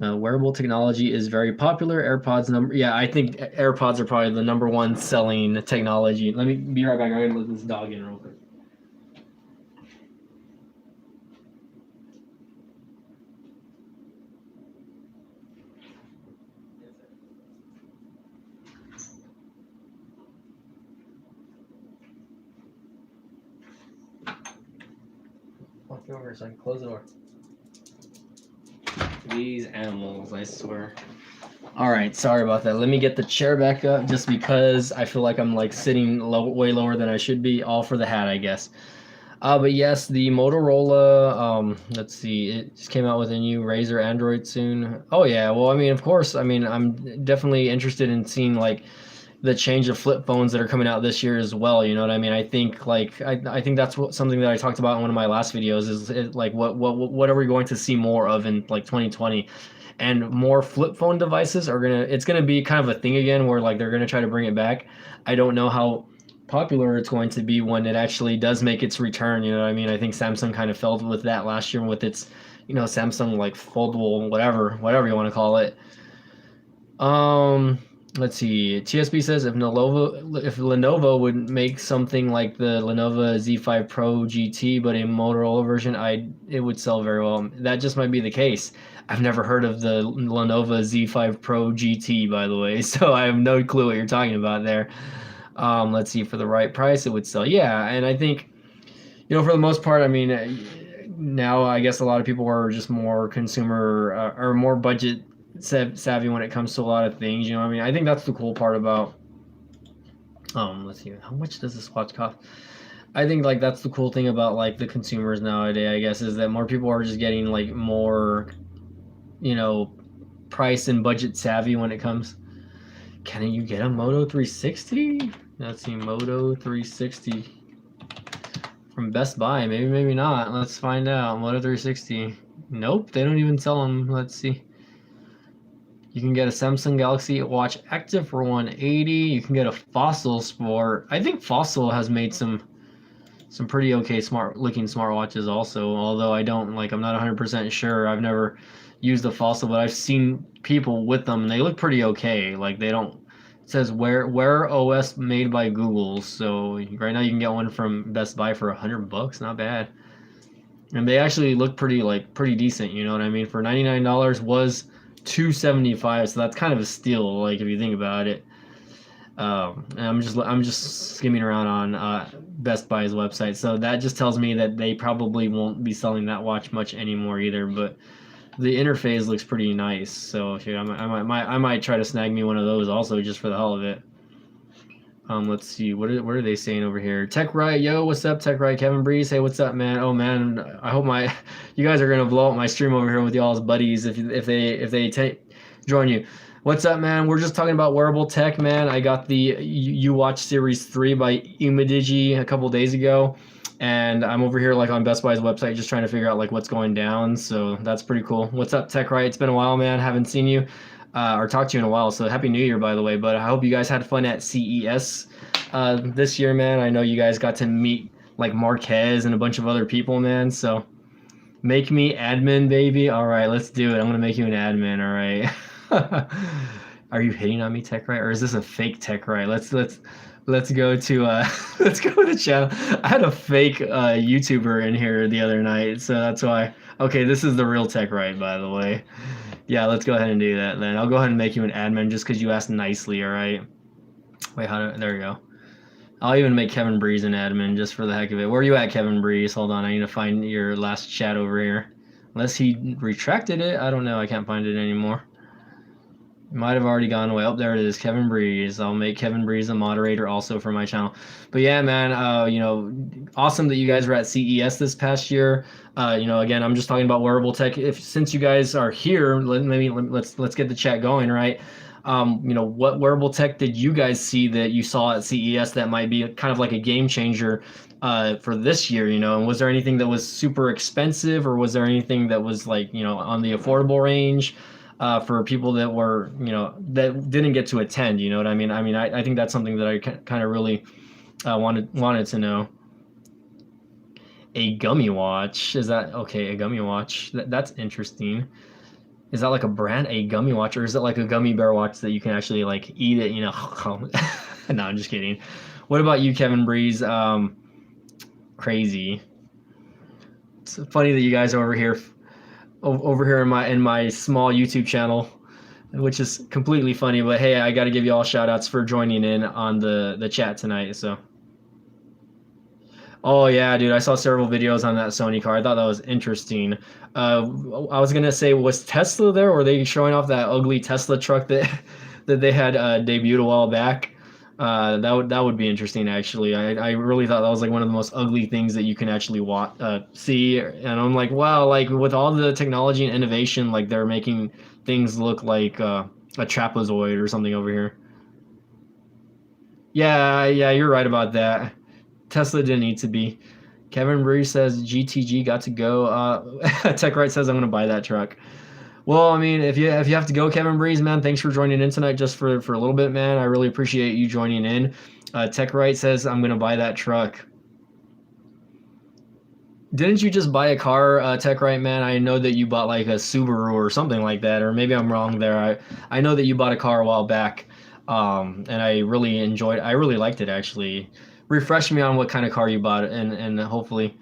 Wearable technology is very popular. Yeah, I think AirPods are probably the number one selling technology. Let me be right back. I'm gonna let this dog in real quick. Walk you over so I can close the door. These animals, I swear. All right, sorry about that. Let me get the chair back up just because I feel like I'm like sitting way lower than I should be. All for the hat, I guess. But yes, the Motorola, let's see, it just came out with a new Razer Android soon. Oh yeah, well, I mean, of course, I mean, I'm definitely interested in seeing like the change of flip phones that are coming out this year as well. You know what I mean? I think like I think that's something that I talked about in one of my last videos is like what are we going to see more of in like 2020? And more flip phone devices it's gonna be kind of a thing again where like they're gonna try to bring it back. I don't know how popular it's going to be when it actually does make its return. You know what I mean? I think Samsung kind of failed with that last year with its, Samsung like foldable, whatever you want to call it. Let's see. TSB says if Lenovo would make something like the Lenovo Z5 Pro GT, but a Motorola version, it would sell very well. That just might be the case. I've never heard of the Lenovo Z5 Pro GT, by the way, so I have no clue what you're talking about there. Let's see, for the right price, it would sell. Yeah, and I think, for the most part, I mean, now I guess a lot of people are just more consumer or more budget savvy when it comes to a lot of things. You know what I mean? I think that's the cool part about. Let's see, how much does this watch cost? I think like that's the cool thing about like the consumers nowadays, I guess, is that more people are just getting like more, price and budget savvy when it comes. Can you get a Moto 360? Let's see, Moto 360 from Best Buy. Maybe not. Let's find out. Moto 360. Nope, they don't even sell them. Let's see. You can get a Samsung Galaxy Watch Active for 180. You can get a Fossil Sport. I think Fossil has made some pretty okay looking smartwatches also, although I'm not 100% sure. I've never used a Fossil, but I've seen people with them and they look pretty okay. Like they don't, it says Wear OS made by Google. So right now you can get one from Best Buy for $100, not bad. And they actually look pretty decent, you know what I mean? For $99 was $275, so that's kind of a steal, like if you think about it. And I'm just skimming around on Best Buy's website, so that just tells me that they probably won't be selling that watch much anymore either. But the interface looks pretty nice, so I might try to snag me one of those also just for the hell of it. Let's see, what are they saying over here? Tech Riot, yo, what's up, Tech Riot? Kevin Breeze, hey, what's up, man? Oh man, I hope you guys are gonna blow up my stream over here with y'all's buddies if they join you. What's up, man? We're just talking about wearable tech, man. I got the You Watch Series 3 by Umidigi a couple days ago, and I'm over here like on Best Buy's website just trying to figure out like what's going down. So that's pretty cool. What's up, Tech Riot? It's been a while, man. Haven't seen you. Or talked to you in a while, so Happy New Year, by the way. But I hope you guys had fun at CES this year, man. I know you guys got to meet like Marquez and a bunch of other people, man. So make me admin, baby. All right, let's do it. I'm gonna make you an admin. All right. Are you hitting on me, Tech Right, or is this a fake Tech Right? Let's go to let's go to the channel. I had a fake YouTuber in here the other night, so that's why. Okay, this is the real Tech Right, by the way. Yeah, let's go ahead and do that then. I'll go ahead and make you an admin just because you asked nicely, all right? Wait, there we go. I'll even make Kevin Breeze an admin just for the heck of it. Where are you at, Kevin Breeze? Hold on, I need to find your last chat over here. Unless he retracted it. I don't know. I can't find it anymore. Might have already gone away. Oh, there it is, Kevin Breeze. I'll make Kevin Breeze a moderator also for my channel. But yeah, man, awesome that you guys were at CES this past year. Again, I'm just talking about wearable tech. If since you guys are here, let's get the chat going, right? What wearable tech did you guys see that you saw at CES that might be kind of like a game changer for this year? And was there anything that was super expensive, or was there anything that was like on the affordable range? For people that were, that didn't get to attend. You know what I mean? I think that's something that I kind of really wanted to know. A gummy watch, is that okay? A gummy watch, that's interesting. Is that like a brand, a gummy watch, or is it like a gummy bear watch that you can actually like eat it? No, I'm just kidding. What about you, Kevin Breeze? Crazy. It's funny that you guys are over here in my small YouTube channel, which is completely funny. But hey, I got to give you all shout outs for joining in on the chat tonight. So, oh yeah, dude, I saw several videos on that Sony car. I thought that was interesting. I was gonna say, was Tesla there, or were they showing off that ugly Tesla truck that that they had debuted a while back? That would be interesting actually. I really thought that was like one of the most ugly things that you can actually see, and I'm like, wow, like with all the technology and innovation, like they're making things look like a trapezoid or something over here. Yeah, yeah, you're right about that. Tesla didn't need to be. Kevin Bree says GTG got to go. Tech Right says I'm gonna buy that truck. Well, I mean, if you have to go, Kevin Breeze, man, thanks for joining in tonight just for a little bit, man. I really appreciate you joining in. Tech Right says I'm gonna buy that truck. Didn't you just buy a car, Tech Right, man? I know that you bought like a Subaru or something like that, or maybe I'm wrong there. I know that you bought a car a while back, and I really liked it actually. Refresh me on what kind of car you bought, and hopefully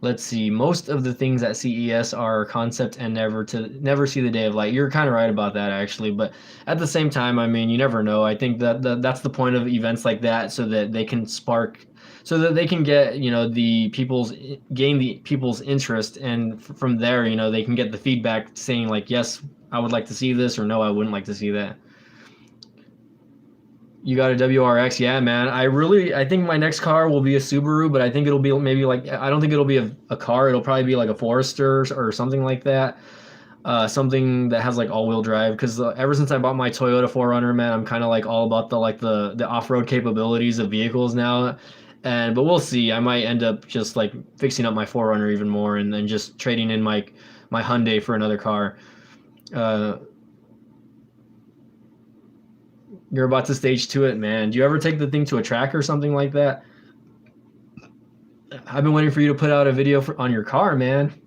let's see. Most of the things at CES are concept and never see the day of light. You're kind of right about that actually, but at the same time, I mean, you never know. I think that's the point of events like that, so that they can so that they can get gain the people's interest, and from there, they can get the feedback saying like, yes, I would like to see this, or no, I wouldn't like to see that. You got a WRX, yeah, man. I think my next car will be a Subaru, but I think it'll be maybe like, I don't think it'll be a car. It'll probably be like a Forester or something like that. Something that has like all-wheel drive. Because ever since I bought my Toyota 4Runner, man, I'm kind of like all about the off-road capabilities of vehicles now. But we'll see. I might end up just like fixing up my 4Runner even more, and then just trading in my Hyundai for another car. Uh, You're about to stage two it, man. Do you ever take the thing to a track or something like that? I've been waiting for you to put out a video on your car, man.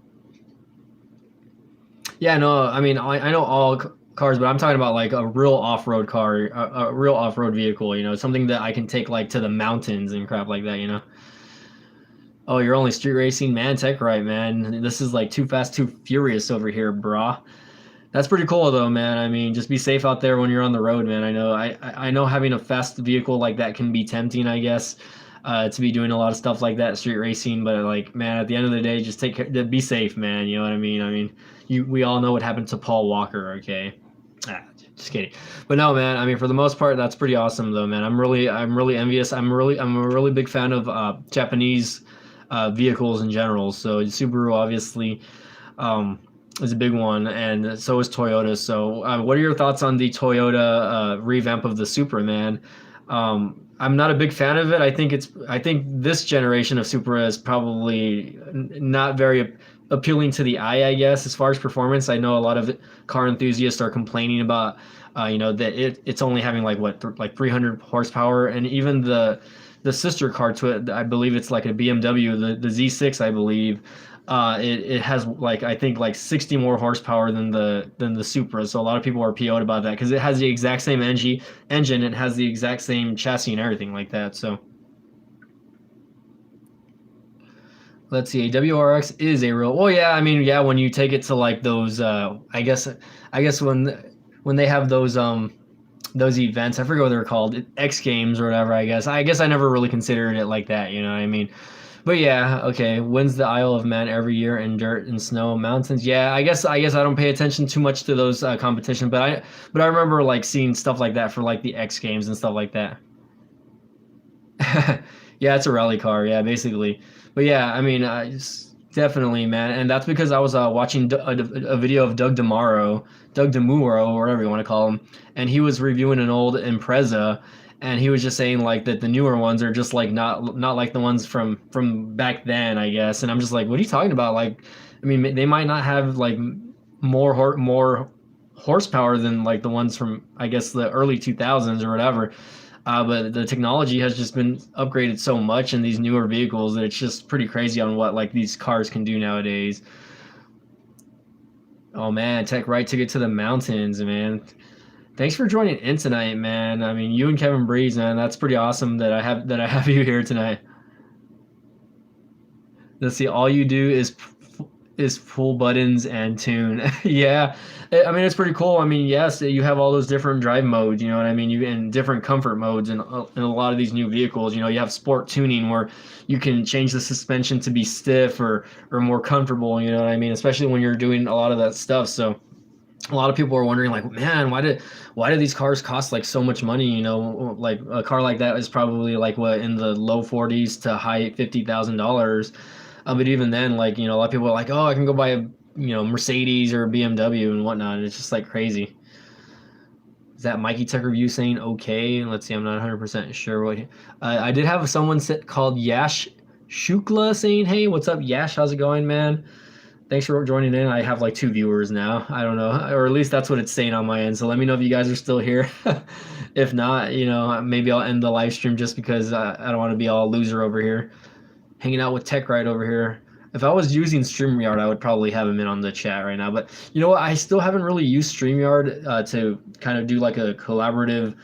Yeah, no, I mean, I know all cars, but I'm talking about like a real off-road car, a real off-road vehicle, something that I can take like to the mountains and crap like that. Oh, you're only street racing, man. Tech Right, man. This is like Too Fast, Too Furious over here, brah. That's pretty cool though, man. I mean, just be safe out there when you're on the road, man. I know having a fast vehicle like that can be tempting, I guess, to be doing a lot of stuff like that, street racing. But like, man, at the end of the day, just take care, be safe, man. You know what I mean? We all know what happened to Paul Walker, okay? Just kidding. But no, man. I mean, for the most part, that's pretty awesome though, man. I'm really envious. I'm a really big fan of Japanese vehicles in general. So Subaru, obviously. Is a big one, and so is Toyota. So, what are your thoughts on the Toyota revamp of the Supra, man? I'm not a big fan of it. I think this generation of Supra is probably not very appealing to the eye, I guess, as far as performance. I know a lot of car enthusiasts are complaining about, that it's only having like like 300 horsepower, and even the sister car to it, I believe it's like a BMW, the Z6, I believe. It has like, I think like 60 more horsepower than the Supra. So a lot of people are PO'd about that because it has the exact same engine, it has the exact same chassis and everything like that. So let's see, a WRX is a real. Oh yeah, I mean, yeah, when you take it to like those, I guess when they have those events, I forget what they're called, X Games or whatever. I guess I never really considered it like that. You know what I mean? But yeah, okay. Wins the Isle of Man every year in dirt and snow mountains. Yeah, I guess I don't pay attention too much to those competition, but I remember like seeing stuff like that for like the X Games and stuff like that. Yeah, it's a rally car. Yeah, basically. But yeah, I mean, definitely, man. And that's because I was watching a video of Doug Demuro, or whatever you want to call him, and he was reviewing an old Impreza, and he was just saying like that the newer ones are just like not like the ones from back then, I guess. And I'm just like, what are you talking about? Like, I mean, they might not have like more horsepower than like the ones from, I guess, the early 2000s or whatever. But the technology has just been upgraded so much in these newer vehicles that it's just pretty crazy on what like these cars can do nowadays. Oh man, tech right to get to the mountains, man. Thanks for joining in tonight, man. I mean, you and Kevin Breeze, man. That's pretty awesome that I have you here tonight. Let's see, all you do is pull buttons and tune. Yeah, I mean it's pretty cool. I mean, yes, you have all those different drive modes. You know what I mean? You in different comfort modes, and in a lot of these new vehicles, you know, you have sport tuning where you can change the suspension to be stiff or more comfortable. You know what I mean? Especially when you're doing a lot of that stuff. So a lot of people are wondering like, man, why do these cars cost like so much money? You know, like a car like that is probably like what, in the low 40s to high $50,000. But even then, like, you know, a lot of people are like, oh, I can go buy a, Mercedes or a BMW and whatnot. And it's just like crazy. Is that Mikey Tech Review saying okay? Let's see, I'm not 100% sure what. I did have someone called Yash Shukla saying, hey, what's up, Yash? How's it going, man? Thanks for joining in. I have like two viewers now. I don't know, or at least that's what it's saying on my end. So let me know if you guys are still here. If not, maybe I'll end the live stream just because I don't want to be all loser over here, hanging out with Tech Right over here. If I was using StreamYard, I would probably have him in on the chat right now. But you know what? I still haven't really used StreamYard to kind of do like a collaborative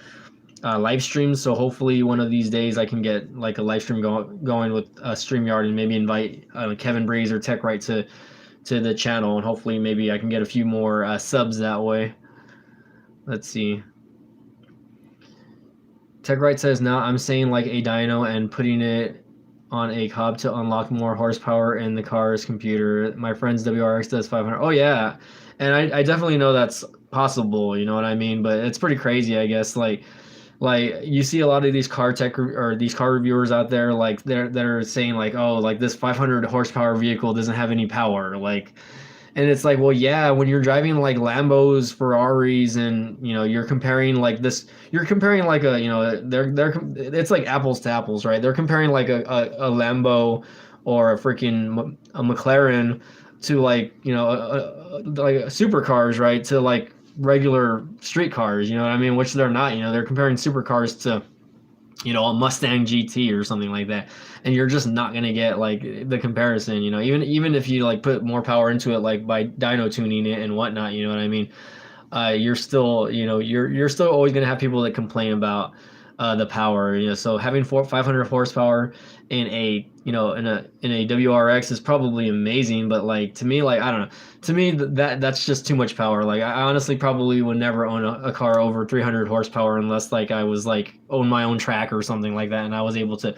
live stream. So hopefully one of these days I can get like a live stream going with StreamYard and maybe invite Kevin Breeze or Tech Right to the channel, and hopefully maybe I can get a few more subs that way. Let's see. Tech Right says, now I'm saying like a dyno and putting it on a cob to unlock more horsepower in the car's computer. My friend's WRX does 500. Oh yeah, and I definitely know that's possible. You know what I mean? But it's pretty crazy, I guess. Like you see a lot of these car tech or these car reviewers out there, like they're saying like, oh, like this 500 horsepower vehicle doesn't have any power, like. And it's like, well, yeah, when you're driving like Lambos, Ferraris, and you're comparing like a, it's like apples to apples, right? They're comparing like a Lambo or a freaking a McLaren to like, like supercars, right? To like regular street cars, you know what I mean? Which they're not, they're comparing supercars to, a Mustang GT or something like that, and you're just not gonna get like the comparison, even if you like put more power into it, like by dyno tuning it and whatnot, you know what I mean? You're still, you're still always gonna have people that complain about the power, So having 500 horsepower in a, in a WRX is probably amazing, but like to me, like I don't know, to me that's just too much power. Like I honestly probably would never own a car over 300 horsepower unless like I was like own my own track or something like that, and I was able to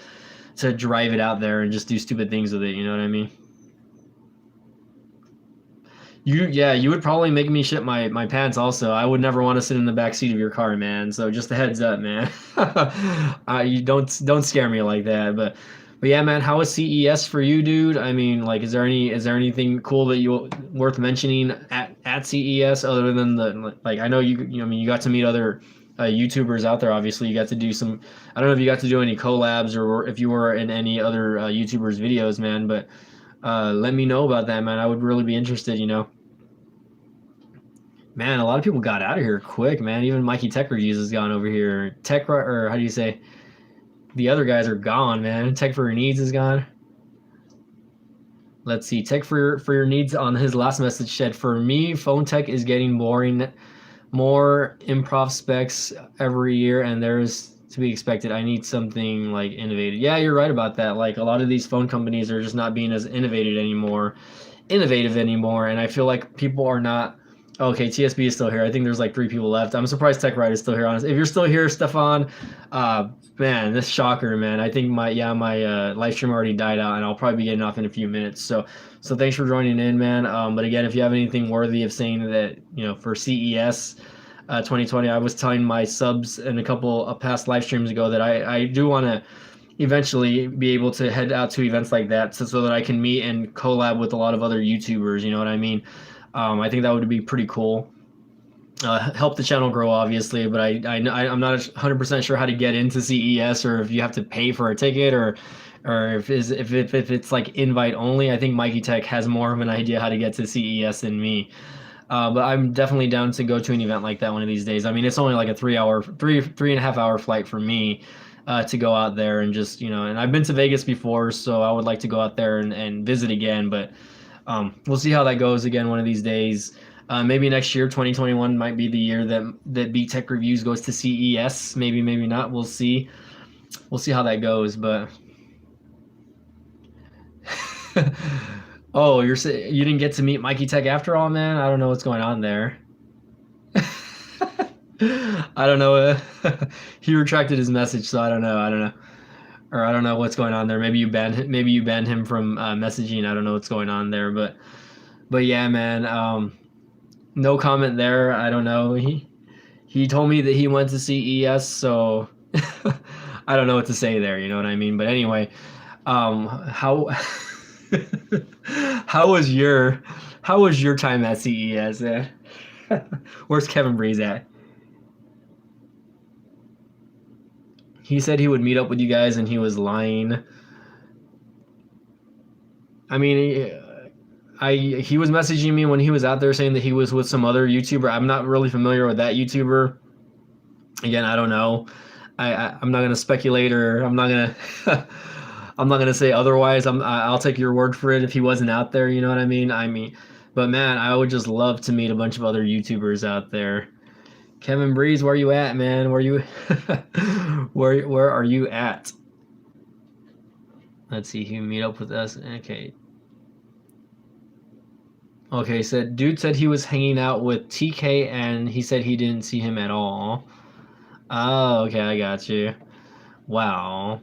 drive it out there and just do stupid things with it. You know what I mean? You would probably make me shit my pants also. I would never want to sit in the back seat of your car, man. So just a heads up, man. You don't scare me like that. But yeah, man, how was CES for you, dude? I mean, like, is there anything cool that you worth mentioning at CES other than the, like, I know I mean, you got to meet other YouTubers out there. Obviously, you got to do some. I don't know if you got to do any collabs or if you were in any other YouTubers' videos, man. But let me know about that, man. I would really be interested. Man, a lot of people got out of here quick, man. Even Mikey Tech Reviews has gone over here. Or how do you say? The other guys are gone, man. Tech for Your Needs is gone. Let's see. Tech for your needs on his last message said, for me, phone tech is getting boring. More improv specs every year, and there's to be expected. I need something like innovative. Yeah, you're right about that. Like a lot of these phone companies are just not being as innovative anymore, and I feel like people are not Okay, TSB is still here. I think there's like 3 people left. I'm surprised Tech Ride is still here. Honestly, if you're still here, Stefan, man, this shocker, man. I think my live stream already died out, and I'll probably be getting off in a few minutes. So thanks for joining in, man. But again, if you have anything worthy of saying that, for CES 2020, I was telling my subs in a couple of past live streams ago that I do want to eventually be able to head out to events like that, so that I can meet and collab with a lot of other YouTubers. You know what I mean? I think that would be pretty cool. Help the channel grow, obviously, but I'm not 100% sure how to get into CES, or if you have to pay for a ticket, or if it's like invite only. I think Mikey Tech has more of an idea how to get to CES than me. But I'm definitely down to go to an event like that one of these days. I mean, it's only like a 3.5 hour flight for me to go out there and just, and I've been to Vegas before, so I would like to go out there and visit again. But we'll see how that goes again one of these days. Maybe next year, 2021, might be the year that Beat Tech Reviews goes to CES. Maybe not. We'll see. We'll see how that goes. But oh, you didn't get to meet Mikey Tech after all, man. I don't know what's going on there. I don't know. He retracted his message, so I don't know. Or I don't know what's going on there. Maybe you banned him. Maybe you banned him from messaging. I don't know what's going on there. But yeah, man. No comment there. I don't know. He told me that he went to CES, so I don't know what to say there. You know what I mean? But anyway, how how was your time at CES? Where's Kevin Breeze at? He said he would meet up with you guys, and he was lying. I mean, he was messaging me when he was out there saying that he was with some other YouTuber. I'm not really familiar with that YouTuber. Again, I don't know. I'm not gonna speculate, or I'm not gonna I'm not gonna say otherwise. I'll take your word for it if he wasn't out there. You know what I mean? But man, I would just love to meet a bunch of other YouTubers out there. Kevin Breeze, where you at, man? Where you where are you at? Let's see. He meet up with us. Okay, said dude said he was hanging out with TK, and he said he didn't see him at all. Oh, okay, I got you. Wow.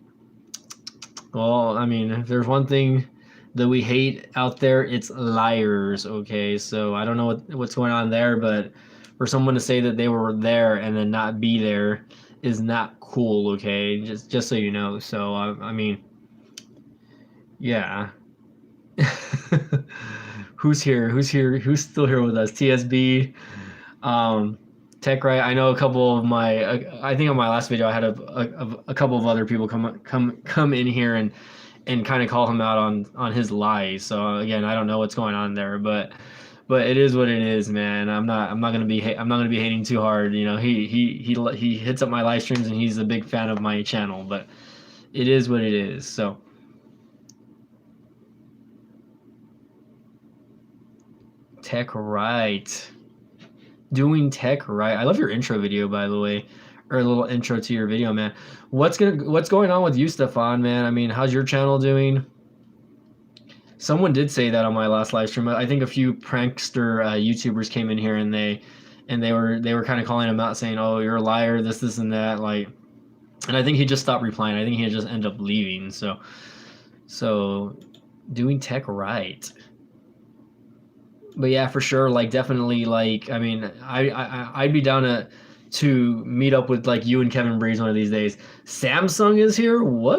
Well, I mean, if there's one thing that we hate out there, it's liars. Okay, so I don't know what's going on there, but for someone to say that they were there and then not be there is not cool. Okay, just so you know. So I mean, yeah. Who's here? Who's still here with us? TSB, Tech Right. I know a couple of my. I think on my last video I had a couple of other people come in here and kind of call him out on his lies. So again, I don't know what's going on there, but it is what it is, man. I'm not gonna be hating too hard. He hits up my live streams, and he's a big fan of my channel, but it is what it is. So. Tech Right. Doing Tech Right. I love your intro video, by the way, or a little intro to your video, man. What's going on with you, Stefan, man? I mean, how's your channel doing? Someone did say that on my last live stream. I think a few prankster YouTubers came in here, and they were kind of calling him out, saying, "Oh, you're a liar, this and that." Like, and I think he just stopped replying. I think he just ended up leaving. So doing Tech Right. But yeah, for sure, like definitely, like I mean, I'd be down to meet up with like you and Kevin Breeze one of these days. Samsung is here. What?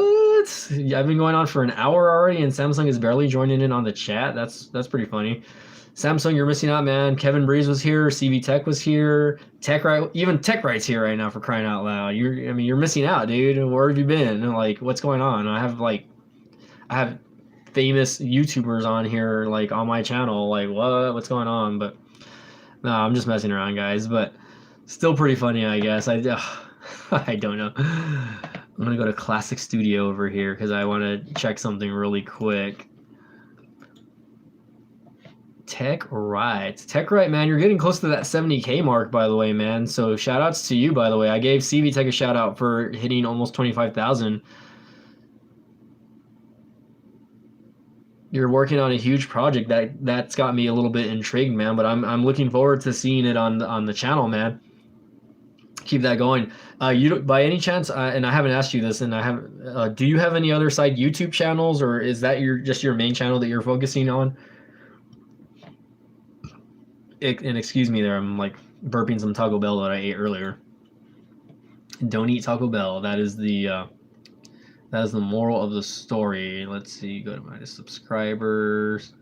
I've been going on for an hour already, and Samsung is barely joining in on the chat. That's pretty funny. Samsung, you're missing out, man. Kevin Breeze was here. CV Tech was here. Tech Right, even Tech Right's here right now, for crying out loud. You're missing out, dude. Where have you been? And like, what's going on? I have famous YouTubers on here, like on my channel. Like, what's going on? But no, I'm just messing around, guys. But still pretty funny, I guess. I don't know. I'm gonna go to Classic Studio over here because I want to check something really quick. Tech Right, man. You're getting close to that 70K mark, by the way, man. So shout outs to you, by the way. I gave CV Tech a shout out for hitting almost 25,000. You're working on a huge project that's got me a little bit intrigued, man. But I'm looking forward to seeing it on the channel, man. Keep that going. You by any chance, and I haven't asked you this, and I have. Do you have any other side YouTube channels, or is that just your main channel that you're focusing on? And excuse me, there. I'm like burping some Taco Bell that I ate earlier. Don't eat Taco Bell. That is the moral of the story. Let's see. Go to my subscribers.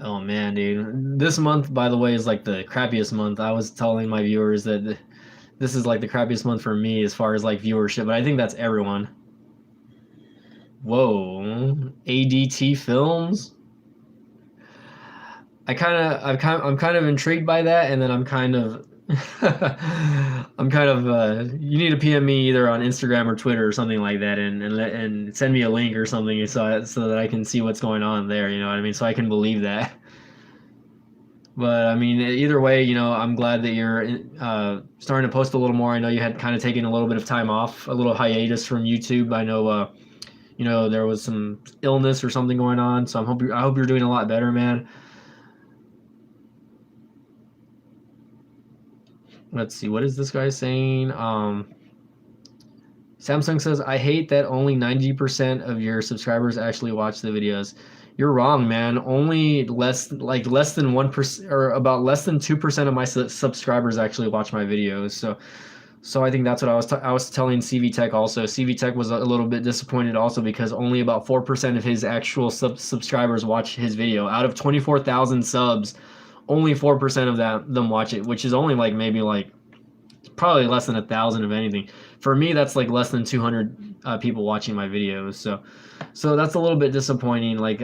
Oh man, dude. This month, by the way, is like the crappiest month. I was telling my viewers that this is like the crappiest month for me as far as like viewership, but I think that's everyone. Whoa, ADT Films. I'm kind of intrigued by that, and then I'm kind of, I'm kind of. You need to PM me either on Instagram or Twitter or something like that, and send me a link or something so that I can see what's going on there. You know what I mean? So I can believe that. But I mean, either way, I'm glad that you're starting to post a little more. I know you had kind of taken a little bit of time off, a little hiatus from YouTube. I know, there was some illness or something going on, so I hope you're doing a lot better, man. Let's see, what is this guy saying? Samsung says, I hate that only 90% of your subscribers actually watch the videos. You're wrong, man. Only less than 1% or about less than 2% of my subscribers actually watch my videos. So I think that's what I was telling CV Tech also. CV Tech was a little bit disappointed also because only about 4% of his actual subscribers watch his video. Out of 24,000 subs, only 4% of them watch it, which is only like maybe like probably less than 1,000 of anything. For me, that's like less than 200 people watching my videos. So that's a little bit disappointing. Like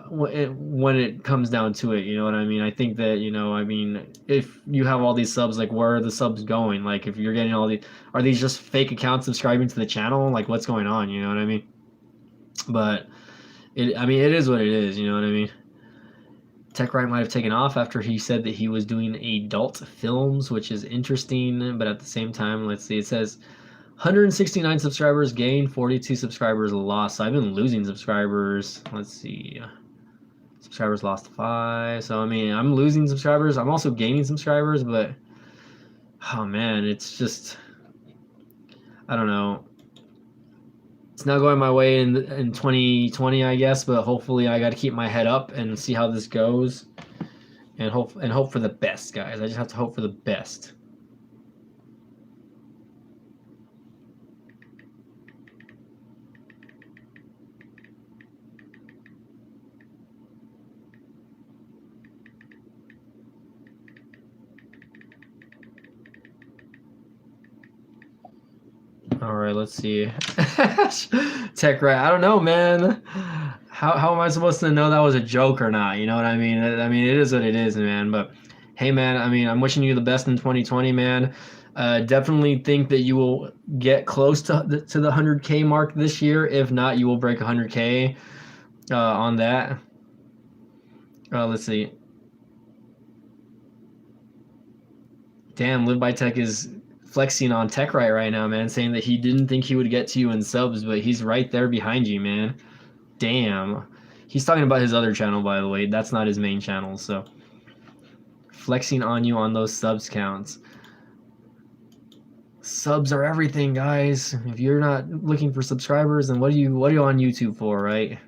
when it comes down to it, you know what I mean? I think that I mean, if you have all these subs, like where are the subs going? Like if you're getting all these, are these just fake accounts subscribing to the channel? Like what's going on? You know what I mean? But I mean, it is what it is. You know what I mean? TechRite might have taken off after he said that he was doing adult films, which is interesting. But at the same time, let's see. It says 169 subscribers gained, 42 subscribers lost. So I've been losing subscribers. Let's see. Subscribers lost 5. So, I mean, I'm losing subscribers. I'm also gaining subscribers, but oh man, it's just, I don't know. It's not going my way in 2020, I guess, but hopefully I got to keep my head up and see how this goes, and hope for the best, guys. I just have to hope for the best. All right, let's see. Tech right. I don't know, man. How am I supposed to know that was a joke or not? You know what I mean? I mean, it is what it is, man. But hey, man, I mean, I'm wishing you the best in 2020, man. Definitely think that you will get close to the 100K mark this year. If not, you will break 100K on that. Let's see. Damn, Live by Tech is flexing on TechRite right now, man, saying that he didn't think he would get to you in subs, but he's right there behind you, man. Damn. He's talking about his other channel, by the way. That's not his main channel, so flexing on you on those subs counts. Subs are everything, guys. If you're not looking for subscribers, then what are you on YouTube for, right?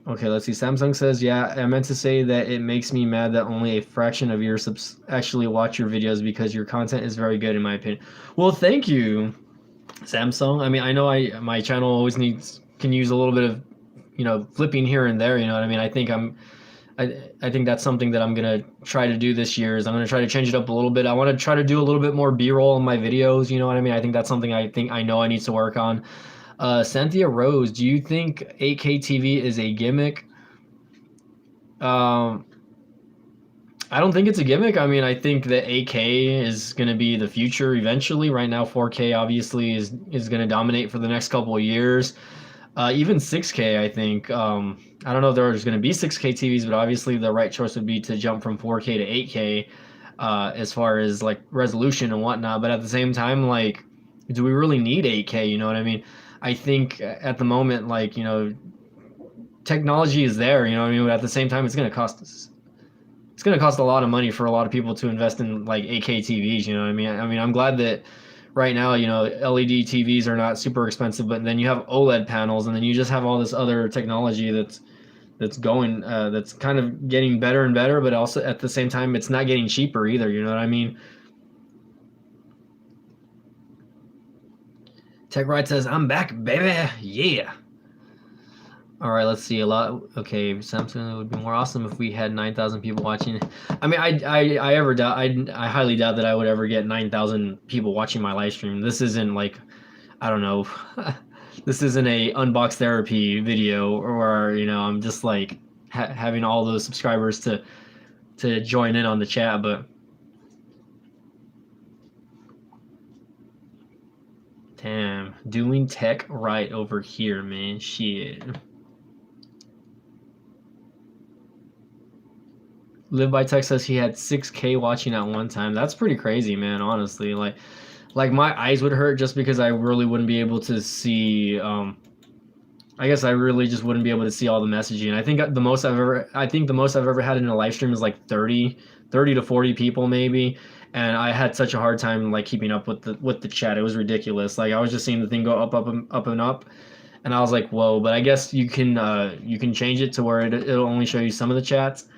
Okay, let's see. Samsung says, yeah, I meant to say that it makes me mad that only a fraction of your subs actually watch your videos because your content is very good in my opinion. Well, thank you, Samsung. I mean, I know my channel always can use a little bit of, flipping here and there, you know what I mean? I think that's something that I'm gonna try to do this year is I'm gonna try to change it up a little bit. I want to try to do a little bit more B-roll in my videos, you know what I mean? I think that's something I know I need to work on. Cynthia Rose, do you think 8K TV is a gimmick? I don't think it's a gimmick. I mean, I think that 8K is going to be the future eventually. Right now, 4K obviously is going to dominate for the next couple of years. Even 6K, I think. I don't know if there's going to be 6K TVs, but obviously the right choice would be to jump from 4K to 8K. as far as like resolution and whatnot. But at the same time, like, do we really need 8K? You know what I mean? I think at the moment, like, you know, technology is there. You know what I mean? But at the same time, it's going to cost us. It's going to cost a lot of money for a lot of people to invest in like 8K TVs. You know what I mean? I mean, I'm glad that right now, you know, LED TVs are not super expensive, but then you have OLED panels, and then you just have all this other technology that's going that's kind of getting better and better, but also at the same time it's not getting cheaper either. You know what I mean? Tech Ride says, "I'm back, baby, yeah." All right, let's see. A lot. Okay, Samsung, it would be more awesome if we had 9,000 people watching. I mean, I ever doubt. I highly doubt that I would ever get 9,000 people watching my live stream. This isn't like, I don't know. This isn't a unbox therapy video, or you know, I'm just like having all those subscribers to join in on the chat. But damn, doing tech right over here, man. Shit. Live by Tech says he had 6K watching at one time. That's pretty crazy, man. Honestly, like my eyes would hurt just because I really wouldn't be able to see. I guess I really just wouldn't be able to see all the messaging. I think the most I've ever had in a live stream is like 30 to 40 people maybe, and I had such a hard time like keeping up with the chat. It was ridiculous. Like I was just seeing the thing go up, up, and up and up, and I was like, whoa. But I guess you can change it to where it'll only show you some of the chats.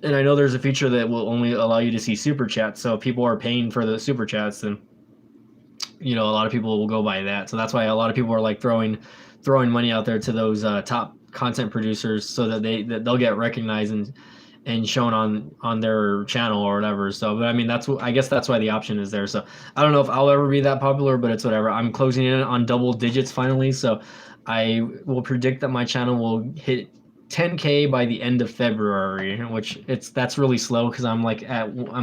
And I know there's a feature that will only allow you to see super chats. So if people are paying for the super chats, then you know a lot of people will go by that. So that's why a lot of people are like throwing money out there to those top content producers so that they'll get recognized and shown on their channel or whatever. So, but I mean, I guess that's why the option is there. So I don't know if I'll ever be that popular, but it's whatever. I'm closing in on double digits finally. So I will predict that my channel will hit 10K by the end of February, which that's really slow because I'm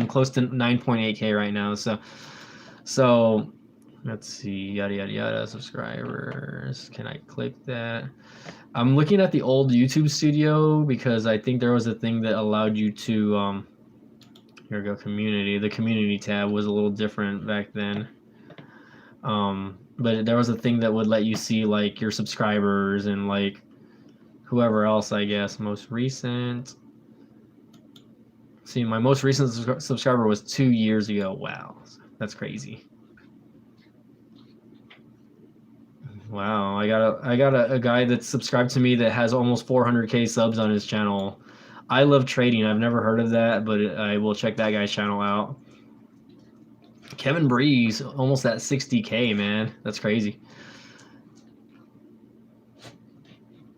close to 9.8K right now. So let's see, yada yada yada. Subscribers, can I click that? I'm looking at the old YouTube Studio because I think there was a thing that allowed you to here we go, community. The community tab was a little different back then. But there was a thing that would let you see like your subscribers and like whoever else, I guess. Most recent. See, my most recent subscriber was 2 years ago. Wow, that's crazy. Wow, I got a guy that's subscribed to me that has almost 400K subs on his channel. I love trading. I've never heard of that, but I will check that guy's channel out. Kevin Breeze, almost at 60K, man. That's crazy.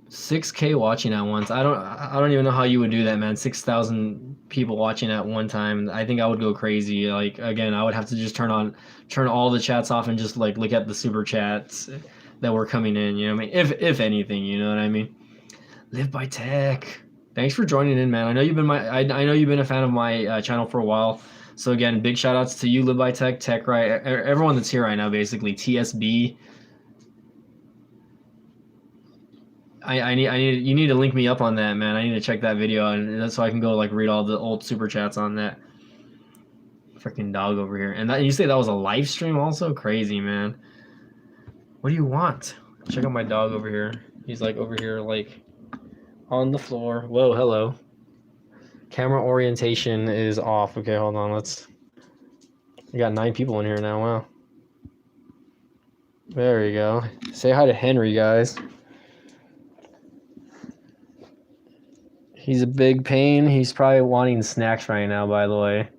6K watching at once. I don't even know how you would do that, man. 6,000 people watching at one time. I think I would go crazy. Like again, I would have to just turn all the chats off and just like look at the super chats that were coming in. You know what I mean? If anything, you know what I mean. Live by Tech. Thanks for joining in, man. I know you've been a fan of my channel for a while. So again, big shout outs to you, Live by Tech, Tech Right, everyone that's here right now, basically. TSB. You need to link me up on that, man. I need to check that video out, and so I can go like read all the old super chats on that. Freaking dog over here. And you say that was a live stream also? Crazy, man. What do you want? Check out my dog over here. He's like over here like on the floor. Whoa, hello. Camera orientation is off. Okay, hold on. We got 9 people in here now. Wow. There you go. Say hi to Henry, guys. He's a big pain. He's probably wanting snacks right now, by the way.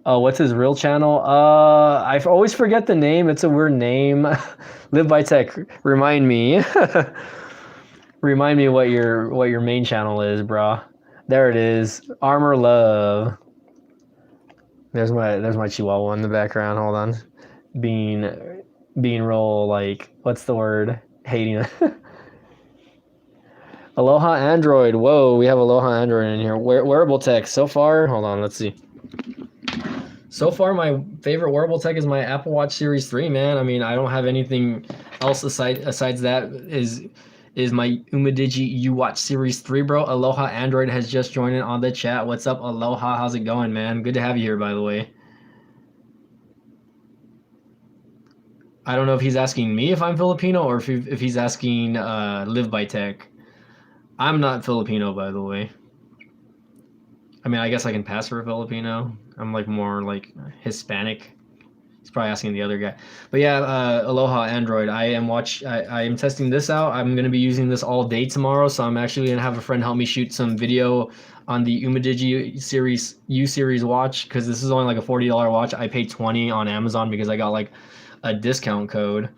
Oh, what's his real channel? I always forget the name. It's a weird name. Live by Tech. Remind me. Remind me what your main channel is, bro. There it is. Armor Love. There's my Chihuahua in the background. Hold on. Being real, like, what's the word? Hating. Aloha Android. Whoa, we have Aloha Android in here. Wearable tech. So far, hold on, let's see. So far, my favorite wearable tech is my Apple Watch Series 3, man. I mean, I don't have anything else aside that is my Umadigi You Watch Series 3, bro. Aloha Android has just joined in on the chat. What's up, Aloha? How's it going, man? Good to have you here, by the way. I don't know if he's asking me if I'm Filipino or if he's asking Live by Tech. I'm not Filipino, by the way. I mean, I guess I can pass for a Filipino. I'm like more like Hispanic. He's probably asking the other guy. But yeah, Aloha Android. I am testing this out. I'm gonna be using this all day tomorrow, so I'm actually gonna have a friend help me shoot some video on the Umadigi series U series watch because this is only like a $40 watch. I paid 20 on Amazon because I got like a discount code.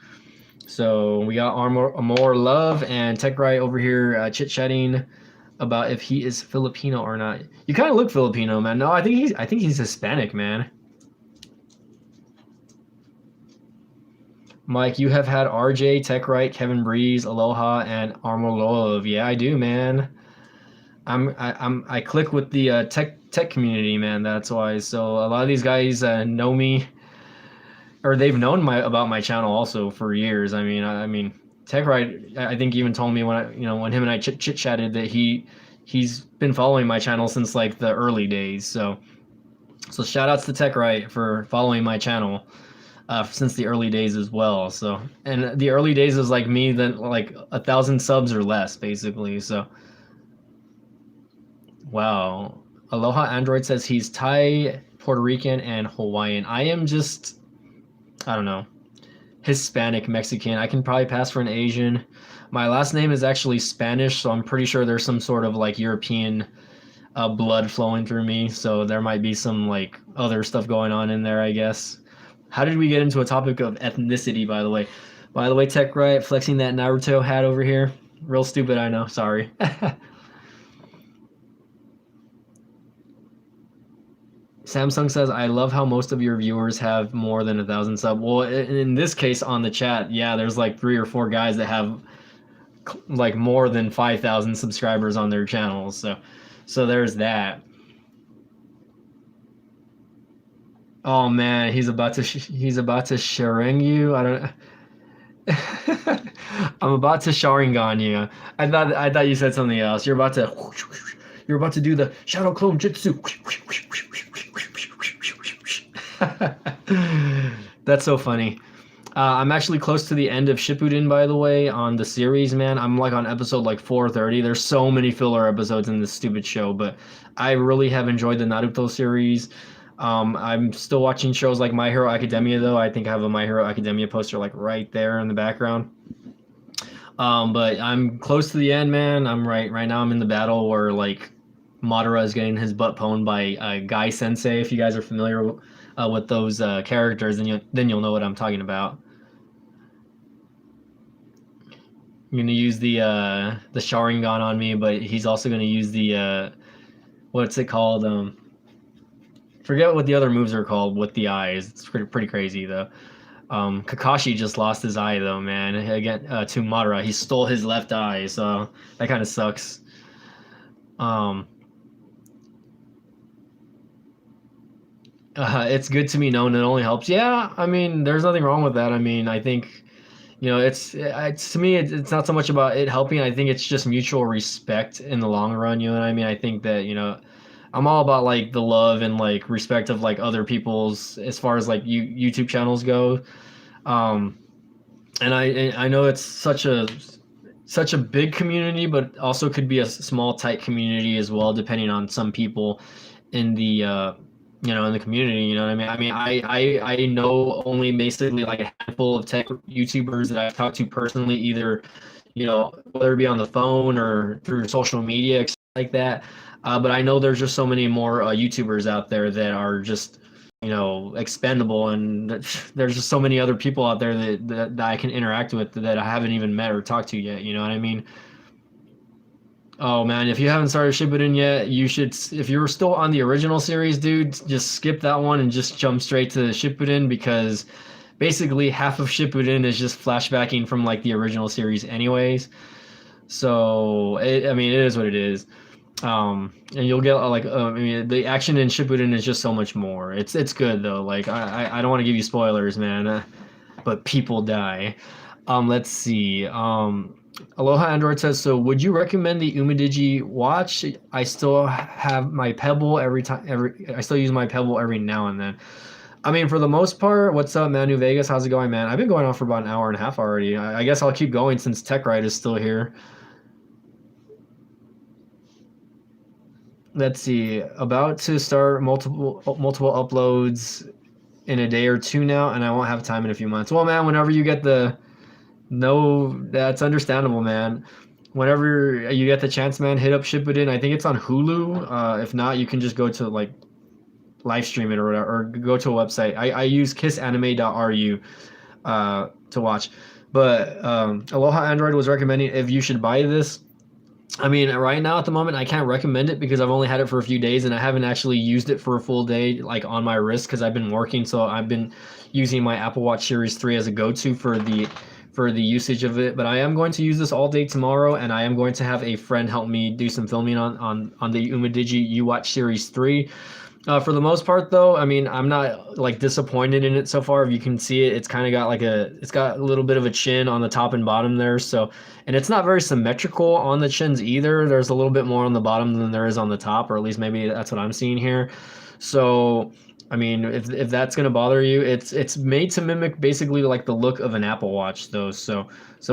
So we got Amor Love and Tech Right over here chit chatting about if he is Filipino or not. You kind of look Filipino, man. No, I think he's Hispanic, man. Mike, you have had RJ, Tech Right, Kevin Breeze, Aloha, and Armor Love. Yeah, I do, man. I click with the tech community, man. That's why. So a lot of these guys know me, or they've known about my channel also for years. I mean, Tech Right. I think even told me when him and I chit chatted that he's been following my channel since like the early days. So shout outs to Tech Right for following my channel. Since the early days as well. So, and the early days is like me, then like 1,000 subs or less, basically. So, wow. Aloha Android says he's Thai, Puerto Rican, and Hawaiian. I am just, I don't know, Hispanic, Mexican. I can probably pass for an Asian. My last name is actually Spanish, so I'm pretty sure there's some sort of like European blood flowing through me. So there might be some like other stuff going on in there, I guess. How did we get into a topic of ethnicity, by the way? By the way, Tech Riot flexing that Naruto hat over here. Real stupid, I know. Sorry. Samsung says, I love how most of your viewers have more than 1,000 subs. Well, in this case on the chat, yeah, there's like 3 or 4 guys that have like more than 5,000 subscribers on their channels. So there's that. Oh man, he's about to Sharing you. I don't. I'm about to Sharingan you. I thought you said something else. You're about to do the Shadow Clone Jutsu. That's so funny. I'm actually close to the end of Shippuden, by the way, on the series, man. I'm like on episode like 430. There's so many filler episodes in this stupid show, but I really have enjoyed the Naruto series. I'm still watching shows like My Hero Academia, though. I think I have a My Hero Academia poster like right there in the background. But I'm close to the end, man. I'm right now. I'm in the battle where like Madara is getting his butt pwned by Guy Sensei. If you guys are familiar with those characters, then you'll know what I'm talking about. I'm gonna use the Sharingan on me, but he's also gonna use the what's it called? Forget what the other moves are called with the eyes. It's pretty crazy though. Kakashi just lost his eye though, man. Again, to Madara, he stole his left eye, so that kind of sucks. It's good to be known. It only helps. Yeah, I mean, there's nothing wrong with that. I mean, I think it's to me, it's not so much about it helping. I think it's just mutual respect in the long run. You know what I mean? I think that I'm all about like the love and like respect of like other people's as far as like YouTube channels go. And I know it's such a big community, but also could be a small tight community as well, depending on some people in the in the community. You know what I mean? I mean, I know only basically like a handful of tech YouTubers that I've talked to personally, either whether it be on the phone or through social media, like that. But I know there's just so many more YouTubers out there that are just, expendable, and there's just so many other people out there that I can interact with that I haven't even met or talked to yet. You know what I mean? Oh man, if you haven't started Shippuden yet, you should. If you're still on the original series, dude, just skip that one and just jump straight to Shippuden, because basically half of Shippuden is just flashbacking from like the original series, anyways. So I mean, it is what it is. And you'll get like I mean, the action in Shippuden is just so much more. It's good though. Like I don't want to give you spoilers, man, but people die. Let's see. Aloha Android says, so would you recommend the Umidigi watch? I still have my Pebble I still use my Pebble every now and then. I mean, for the most part, what's up, Manu Vegas? How's it going, man? I've been going on for about an hour and a half already. I guess I'll keep going since Tech Ride is still here. Let's see. About to start multiple uploads in a day or two now, and I won't have time in a few months. Well, man, whenever you get the no, that's understandable, man. Whenever you get the chance, man, hit up Ship It In. I think it's on Hulu. If not, you can just go to like live stream it or whatever, or go to a website. I use kissanime.ru to watch. But Aloha Android was recommending if you should buy this. I mean, right now at the moment, I can't recommend it because I've only had it for a few days and I haven't actually used it for a full day, like on my wrist, because I've been working. So I've been using my Apple Watch Series 3 as a go-to for the usage of it. But I am going to use this all day tomorrow, and I am going to have a friend help me do some filming on the Umidigi U Watch Series 3. For the most part, though, I mean, I'm not like disappointed in it so far. If you can see it, it's kind of got it's got a little bit of a chin on the top and bottom there. So, and it's not very symmetrical on the chins either. There's a little bit more on the bottom than there is on the top, or at least maybe that's what I'm seeing here. So, I mean, if that's gonna bother you, it's made to mimic basically like the look of an Apple Watch, though. So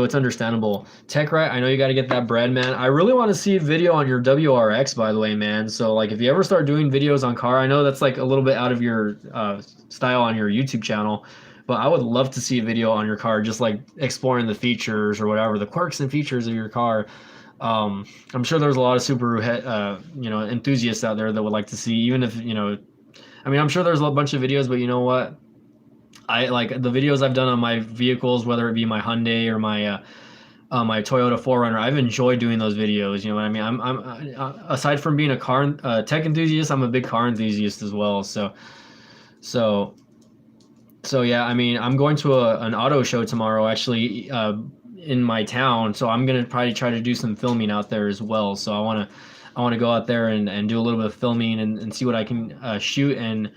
it's understandable. Tech Right, I know you got to get that bread, man. I really want to see a video on your WRX, by the way, man. So like, if you ever start doing videos on car, I know that's like a little bit out of your style on your YouTube channel, but I would love to see a video on your car, just like exploring the features or whatever, the quirks and features of your car. I'm sure there's a lot of Subaru, enthusiasts out there that would like to see, even if, I mean, I'm sure there's a bunch of videos, but you know what? I like the videos I've done on my vehicles, whether it be my Hyundai or my Toyota 4Runner. I've enjoyed doing those videos. You know what I mean? Aside from being a car tech enthusiast, I'm a big car enthusiast as well. So so yeah. I mean, I'm going to an auto show tomorrow, actually, in my town. So I'm gonna probably try to do some filming out there as well. So I want to go out there and do a little bit of filming and see what I can shoot and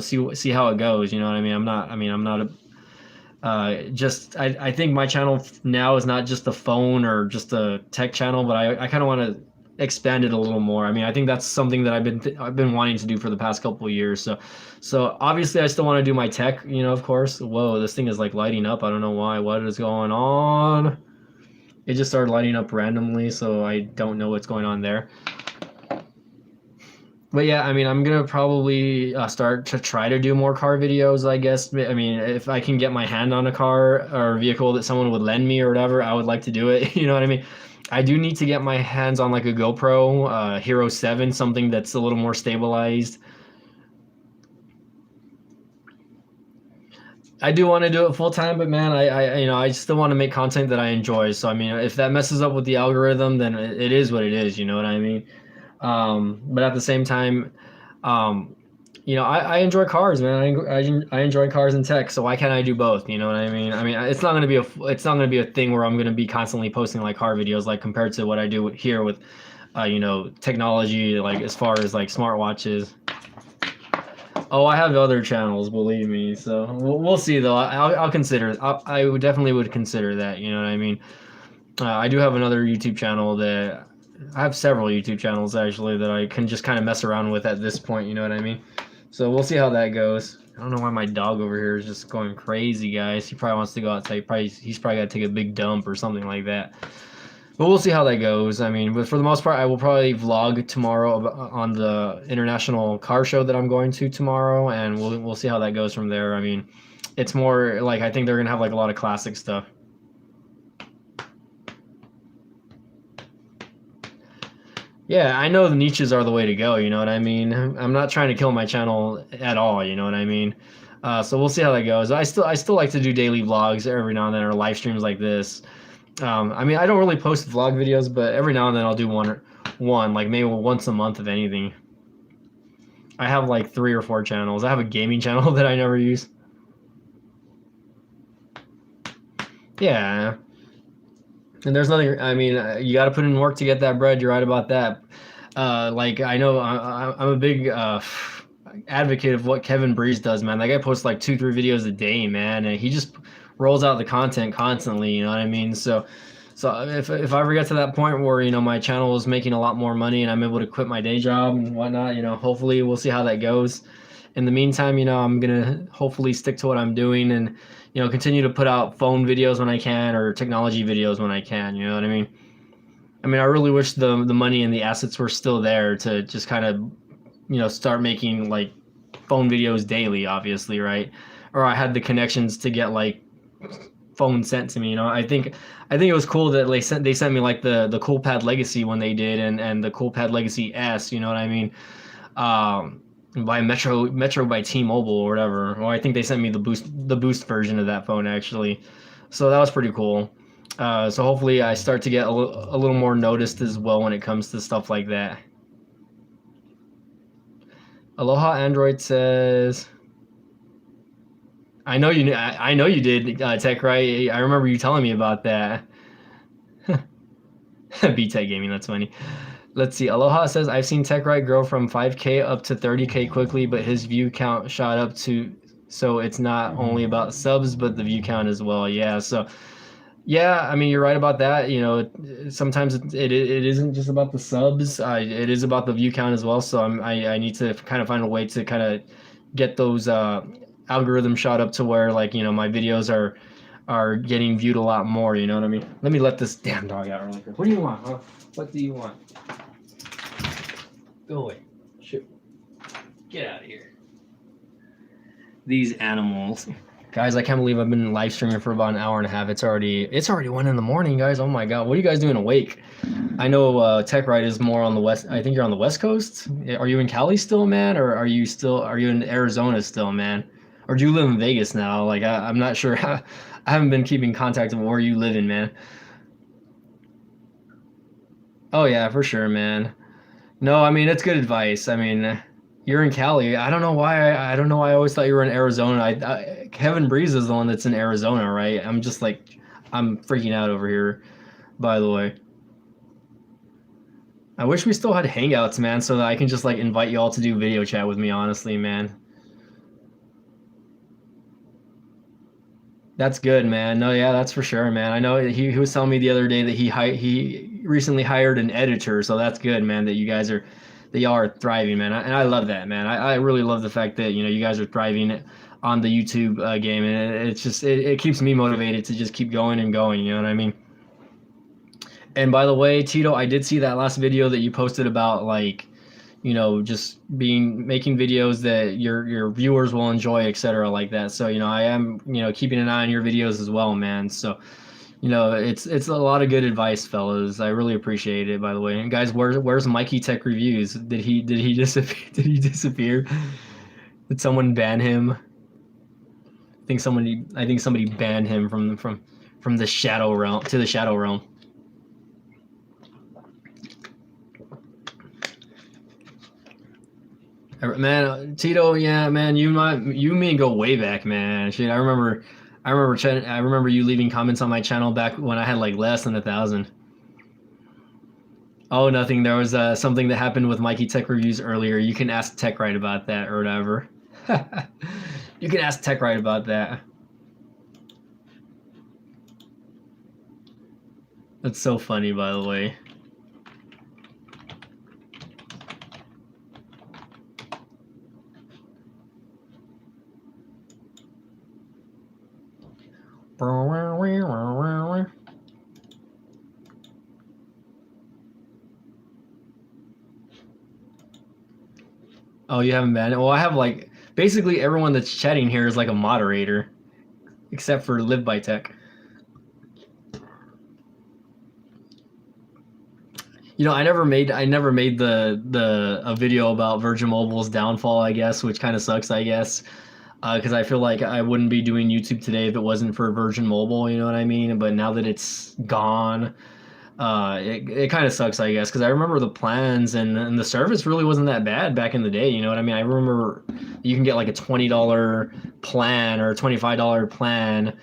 see how it goes. You know what I mean? I'm not a just I think my channel now is not just a phone or just a tech channel, but I kind of want to expand it a little more. I mean, I think that's something that I've been wanting to do for the past couple of years. So obviously I still want to do my tech, of course. Whoa, this thing is like lighting up. I don't know why. What is going on? It just started lighting up randomly, so I don't know what's going on there. But yeah, I mean, I'm gonna probably start to try to do more car videos, I guess. I mean, if I can get my hand on a car or a vehicle that someone would lend me or whatever, I would like to do it. You know what I mean? I do need to get my hands on like a GoPro Hero 7, something that's a little more stabilized. I do want to do it full time, but man, I still want to make content that I enjoy. So I mean, if that messes up with the algorithm, then it is what it is. You know what I mean? But at the same time, I enjoy cars, man. I enjoy cars and tech, so why can't I do both? You know what I mean? I mean, it's not gonna be a thing where I'm gonna be constantly posting like car videos, like compared to what I do here with, technology, like as far as like smartwatches. Oh, I have other channels, believe me. So we'll see though. I'll consider. I would definitely would consider that. You know what I mean? I do have another YouTube channel that I have several YouTube channels actually that I can just kind of mess around with at this point. You know what I mean? So we'll see how that goes. I don't know why my dog over here is just going crazy, guys. He probably wants to go outside. He's probably got to take a big dump or something like that. But we'll see how that goes. I mean, but for the most part, I will probably vlog tomorrow on the international car show that I'm going to tomorrow, and we'll see how that goes from there. I mean, it's more like I think they're gonna have like a lot of classic stuff. Yeah, I know the niches are the way to go. You know what I mean? I'm not trying to kill my channel at all. You know what I mean? So we'll see how that goes. I still like to do daily vlogs every now and then, or live streams like this. I mean, I don't really post vlog videos, but every now and then I'll do one, like maybe once a month, if anything. I have like 3 or 4 channels. I have a gaming channel that I never use. Yeah, and there's nothing. I mean, you got to put in work to get that bread. You're right about that. Like I know I'm a big advocate of what Kevin Breeze does, man. That guy posts like 2, 3 videos a day, man, and he just rolls out the content constantly. You know what I mean? So So if I ever get to that point where my channel is making a lot more money and I'm able to quit my day job and whatnot, hopefully we'll see how that goes. In the meantime, I'm gonna hopefully stick to what I'm doing and continue to put out phone videos when I can or technology videos when I can. You know what I mean? I really wish the money and the assets were still there to just kind of start making like phone videos daily, obviously, right? Or I had the connections to get like phone sent to me. I think it was cool that they sent me like the Coolpad Legacy when they did, and the Coolpad Legacy S. You know what I mean? By Metro by T-Mobile or whatever. Well, I think they sent me the boost version of that phone actually. So that was pretty cool. So hopefully I start to get a little more noticed as well when it comes to stuff like that. Aloha Android says, I know you did, Tech, right? I remember you telling me about that. B-Tech Gaming, that's funny. Let's see. Aloha says, I've seen Tech Right grow from 5K up to 30K quickly, but his view count shot up to, so it's not only about subs, but the view count as well. Yeah. So, yeah, you're right about that. Sometimes it isn't just about the subs. It is about the view count as well. So I need to kind of find a way to kind of get those algorithms shot up to where like my videos are getting viewed a lot more. You know what I mean? Let me let this damn dog out really quick. What do you want? Huh? What do you want? Go away. Shoot. Get out of here. These animals. Guys, I can't believe I've been live streaming for about an hour and a half. It's already 1 in the morning, guys. Oh my god. What are you guys doing awake? I know Tech Ride is more on the west. I think you're on the West Coast. Are you in Cali still, man? Or are you in Arizona still, man? Or do you live in Vegas now? Like I'm not sure. I haven't been keeping contact of where you live in, man. Oh yeah, for sure, man. No, it's good advice. You're in Cali. I don't know why I always thought you were in Arizona. Kevin Breeze is the one that's in Arizona, right? I'm just like, I'm freaking out over here, by the way. I wish we still had Hangouts, man, so that I can just like invite you all to do video chat with me, honestly, man. That's good, man. No, yeah, that's for sure, man. I know he was telling me the other day that he recently hired an editor, so that's good, man. That y'all are thriving, man. And I love that, man. I really love the fact that you guys are thriving on the YouTube game, and it's just it keeps me motivated to just keep going and going. You know what I mean? And by the way, Tito, I did see that last video that you posted about like just making videos that your viewers will enjoy, etc., like that. So I am keeping an eye on your videos as well, man. So it's a lot of good advice, fellas. I really appreciate it, by the way. And guys, where's Mikey Tech Reviews? Did he disappear? Did he disappear? Did someone ban him? I think somebody banned him from the shadow realm to the shadow realm. Man, Tito, yeah, man, you and me go way back, man. Shit, I remember you leaving comments on my channel back when I had like less than 1,000. Oh, nothing. There was something that happened with Mikey Tech Reviews earlier. You can ask Tech Right about that or whatever. You can ask Tech Right about that. That's so funny, by the way. Oh, you haven't been? Well, I have like basically everyone that's chatting here is like a moderator, except for Live by Tech. I never made the a video about Virgin Mobile's downfall, I guess, which kind of sucks, I guess, because I feel like I wouldn't be doing YouTube today if it wasn't for Virgin Mobile. You know what I mean? But now that it's gone, it kind of sucks, I guess, because I remember the plans and the service really wasn't that bad back in the day. You know what I mean? I remember you can get like a $20 plan or a $25 plan,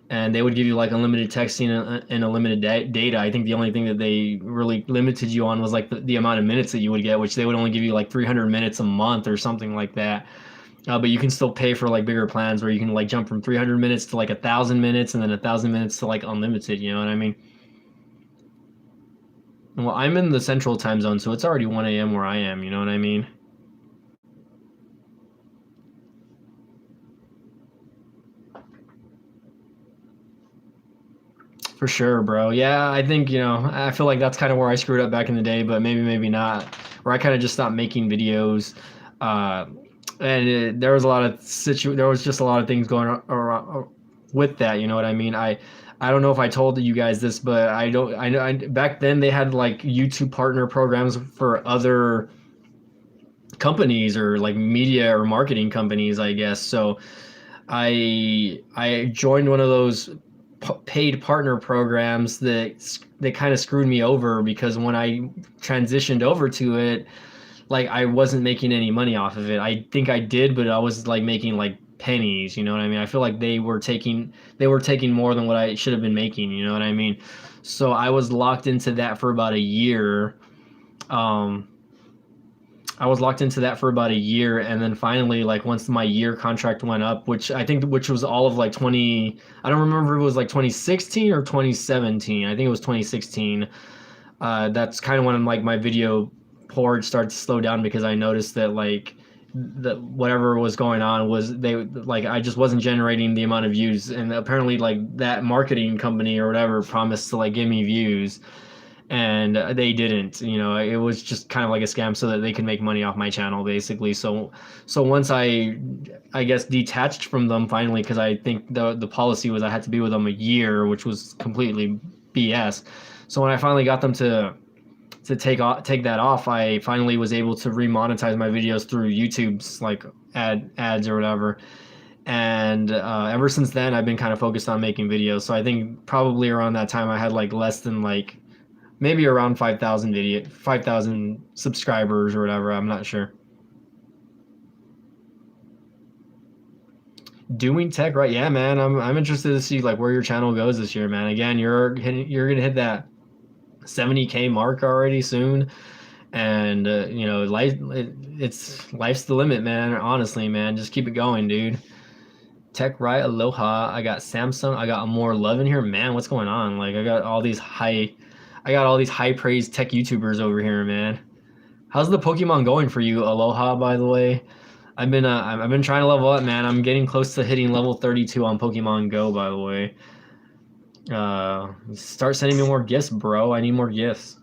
and they would give you like unlimited texting and unlimited data. I think the only thing that they really limited you on was like the amount of minutes that you would get, which they would only give you like 300 minutes a month or something like that. But you can still pay for like bigger plans where you can like jump from 300 minutes to like 1,000 minutes and then 1,000 minutes to like unlimited. You know what I mean? Well, I'm in the central time zone, so it's already 1 a.m. where I am, you know what I mean? For sure, bro. Yeah, I think, I feel like that's kind of where I screwed up back in the day, but maybe not. Where I kind of just stopped making videos. Uh, there was a lot of there was just a lot of things going on around with that, you know what I mean? I don't know if I told you guys this, but I don't I know back then they had like YouTube partner programs for other companies or like media or marketing companies, I guess. So I joined one of those paid partner programs that kind of screwed me over because when I transitioned over to it, like I wasn't making any money off of it. I think I did, but I was like making like pennies, you know what I mean? I feel like they were taking more than what I should have been making, you know what I mean? So I was locked into that for about a year. Um, I was locked into that for about a year, and then finally, like once my year contract went up, which was all of like 20, I don't remember if it was like 2016 or 2017. I think it was 2016. That's kind of when like my video port started to slow down because I noticed that like the whatever was going on was they like I just wasn't generating the amount of views, and apparently like that marketing company or whatever promised to like give me views, and they didn't. It was just kind of like a scam so that they could make money off my channel basically. So once I guess detached from them finally, because I think the policy was I had to be with them a year, which was completely BS. So when I finally got them to take that off, I finally was able to remonetize my videos through YouTube's like ads or whatever. And ever since then, I've been kind of focused on making videos. So I think probably around that time, I had like less than like maybe around 5,000 subscribers or whatever. I'm not sure. Doing tech, right? Yeah, man. I'm interested to see like where your channel goes this year, man. Again, you're gonna hit that 70K mark already soon, and it's life's the limit, man. Honestly, man, just keep it going, dude. Tech right, aloha. I got Samsung. I got more love in here, man. What's going on? Like I got all these high praised tech YouTubers over here, man. How's the Pokemon going for you, Aloha? By the way, I've been trying to level up, man. I'm getting close to hitting level 32 on Pokemon Go. By the way, start sending me more gifts, bro. I need more gifts.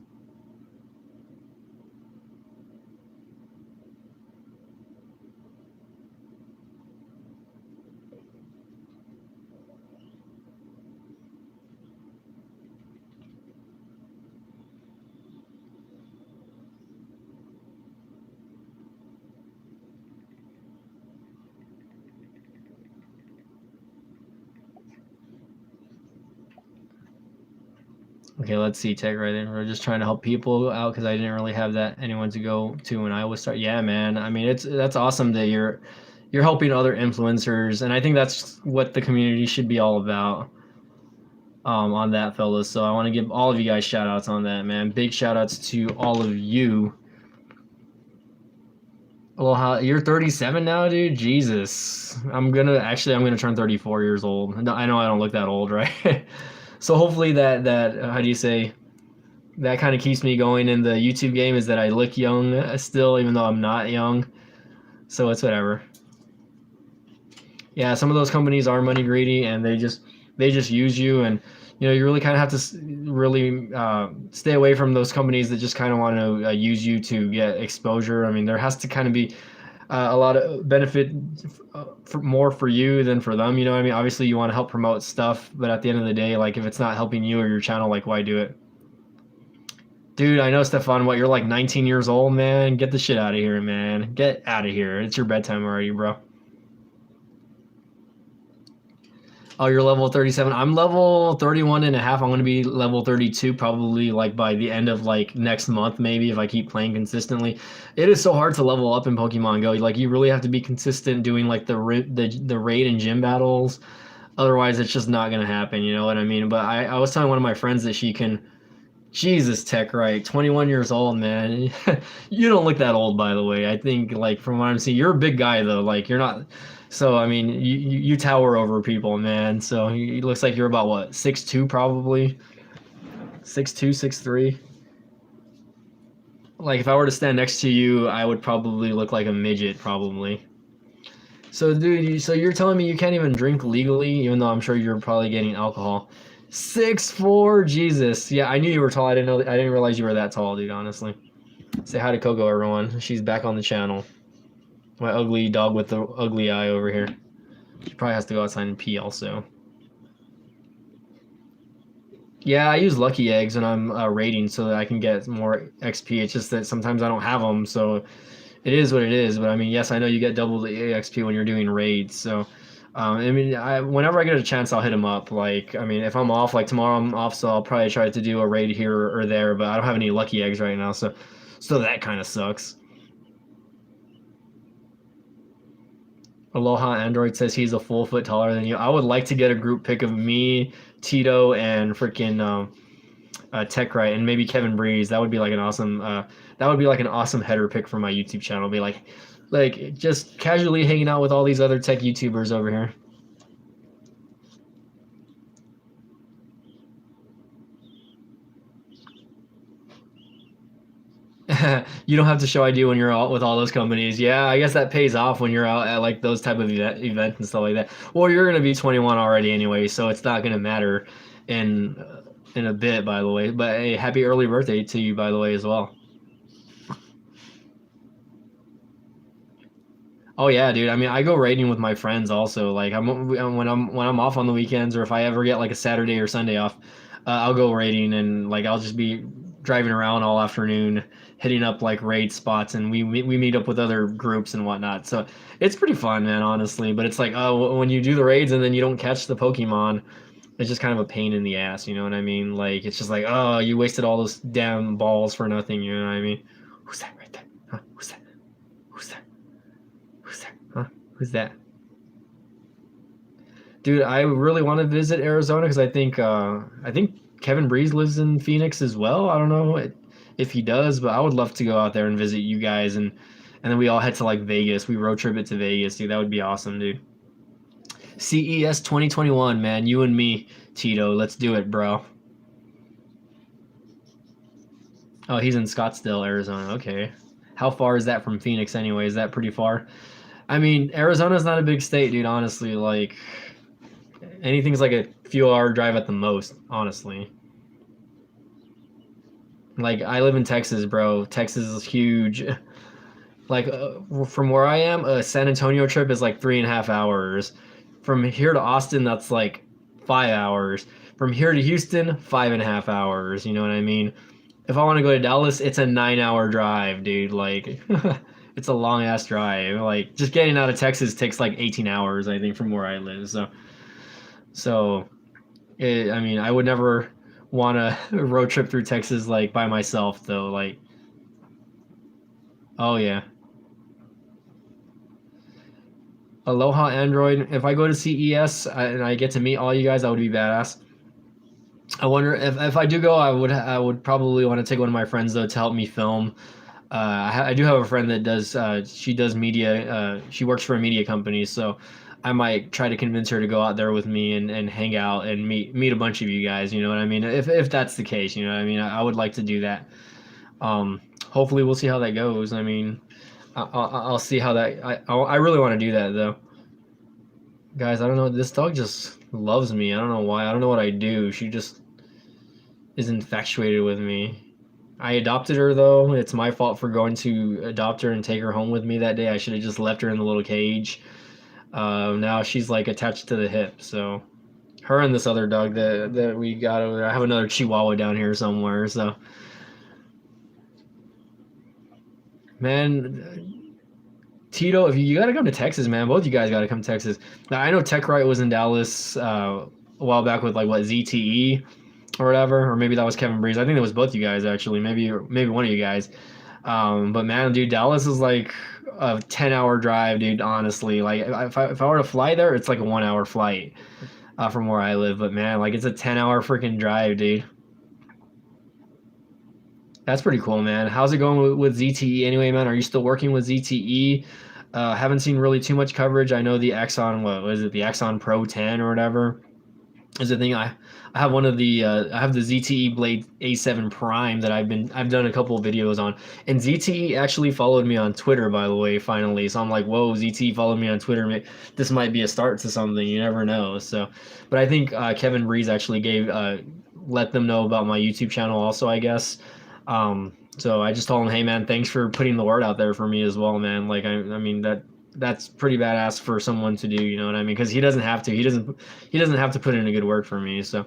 Okay, let's see. Tech right in. We're just trying to help people out because I didn't really have that anyone to go to when I was start. Yeah, man. I mean, that's awesome that you're helping other influencers, and I think that's what the community should be all about. On that, fellas. So I want to give all of you guys shout outs on that, man. Big shout outs to all of you. Aloha, you're 37 now, dude. Jesus, I'm gonna turn 34 years old. No, I know I don't look that old, right? So hopefully that how do you say that kind of keeps me going in the YouTube game is that I look young still, even though I'm not young. So it's whatever. Yeah, some of those companies are money greedy and they just use you, and you really kind of have to really stay away from those companies that just kind of want to use you to get exposure. I mean, there has to kind of be a lot of benefit more for you than for them. You know what I mean? Obviously, you want to help promote stuff, but at the end of the day, like if it's not helping you or your channel, like why do it? Dude, I know, Stefan. What, you're like 19 years old, man? Get the shit out of here, man. Get out of here. It's your bedtime already, bro. Oh, you're level 37. I'm level 31 and a half. I'm going to be level 32 probably like by the end of like next month, maybe if I keep playing consistently. It is so hard to level up in Pokemon Go. Like you really have to be consistent doing like the raid and gym battles. Otherwise, it's just not going to happen. You know what I mean? But I was telling one of my friends that she can. Jesus, Tech, right? 21 years old, man. You don't look that old, by the way. I think, like, from what I'm seeing, you're a big guy, though. Like, you're not. So, I mean, you tower over people, man. So, it looks like you're about, what, 6'2", probably? 6'2", 6'3". Like if I were to stand next to you, I would probably look like a midget, probably. So, dude, so you're telling me you can't even drink legally, even though I'm sure you're probably getting alcohol. 6'4", Jesus. Yeah, I knew you were tall. I didn't know. I didn't realize you were that tall, dude. Honestly. Say hi to Coco, everyone. She's back on the channel. My ugly dog with the ugly eye over here. She probably has to go outside and pee also. Yeah, I use lucky eggs when I'm raiding so that I can get more XP. It's just that sometimes I don't have them, so it is what it is. But I mean, yes, I know you get double the XP when you're doing raids. So, I mean, whenever I get a chance, I'll hit them up. Like, I mean, if I'm off, like tomorrow I'm off, so I'll probably try to do a raid here or there. But I don't have any lucky eggs right now, so that kind of sucks. Aloha Android says he's a full foot taller than you. I would like to get a group pic of me, Tito, and freaking Tech Right, and maybe Kevin Breeze. That would be like an awesome. That would be like an awesome header pick for my YouTube channel. Be like just casually hanging out with all these other tech YouTubers over here. You don't have to show ID when you're out with all those companies. Yeah, I guess that pays off when you're out at like those type of events and stuff like that. Well, you're gonna be 21 already anyway, so it's not gonna matter in a bit, by the way. But hey, happy early birthday to you, by the way, as well. Oh yeah, dude. I mean, I go raiding with my friends also. Like when I'm off on the weekends, or if I ever get like a Saturday or Sunday off, I'll go raiding and like I'll just be driving around all afternoon, hitting up like raid spots, and we meet up with other groups and whatnot. So it's pretty fun, man. Honestly, but it's like when you do the raids and then you don't catch the Pokemon, it's just kind of a pain in the ass. You know what I mean? Like it's just like oh, you wasted all those damn balls for nothing. You know what I mean? Who's that right there? Huh? Who's that? Who's that? Who's that? Huh? Who's that? Dude, I really want to visit Arizona because I think Kevin Breeze lives in Phoenix as well. I don't know if he does, but I would love to go out there and visit you guys and then we all head to like Vegas. We road trip it to Vegas, dude. That would be awesome, dude. CES 2021, man. You and me, Tito. Let's do it, bro. Oh, he's in Scottsdale, Arizona. Okay. How far is that from Phoenix anyway? Is that pretty far? I mean, Arizona's not a big state, dude, honestly. Like anything's like a few hour drive at the most, honestly. Like I live in Texas, bro. Texas is huge. Like from where I am, a San Antonio trip is like 3.5 hours. From here to Austin, that's like 5 hours. From here to Houston, 5.5 hours. You know what I mean? If I want to go to Dallas, it's a 9 hour drive, dude. Like it's a long ass drive. Like just getting out of Texas takes like 18 hours, I think, from where I live. So I mean, I would never want to road trip through Texas like by myself though. Like, oh yeah, Aloha Android. If I go to CES and I get to meet all you guys, that would be badass. I wonder if I do go, I would probably want to take one of my friends though to help me film. I do have a friend that does she does media. She works for a media company, so I might try to convince her to go out there with me and hang out and meet a bunch of you guys. You know what I mean? If that's the case, you know what I mean. I would like to do that. Hopefully we'll see how that goes. I mean, I'll see how that. I really want to do that though, guys. I don't know. This dog just loves me. I don't know why. I don't know what I do. She just is infatuated with me. I adopted her though. It's my fault for going to adopt her and take her home with me that day. I should have just left her in the little cage. Now she's like attached to the hip. So her and this other dog that we got over there. I have another Chihuahua down here somewhere. So man, Tito, if you got to come to Texas, man, both you guys got to come to Texas. Now I know Tech Right was in Dallas a while back with like what ZTE or whatever, or maybe that was Kevin Breeze. I think it was both you guys actually. Maybe one of you guys. But man, dude, Dallas is like a 10-hour drive, dude. Honestly, like if I were to fly there, it's like a 1 hour flight from where I live. But man, like it's a 10-hour freaking drive, dude. That's pretty cool, man. How's it going with ZTE anyway, man? Are you still working with ZTE? Haven't seen really too much coverage. I know the Exxon, what was it, the Exxon Pro 10 or whatever. is the thing. I have one of the I have the ZTE Blade A7 Prime that I've done a couple of videos on, and ZTE actually followed me on Twitter, by the way, finally. So I'm like, whoa, ZTE followed me on Twitter. This might be a start to something. You never know. So, but I think Kevin Breeze actually gave let them know about my YouTube channel also, I guess. So I just told him, hey man, thanks for putting the word out there for me as well, man. Like I mean that's pretty badass for someone to do. You know what I mean? Because he doesn't have to. He doesn't have to put in a good work for me. So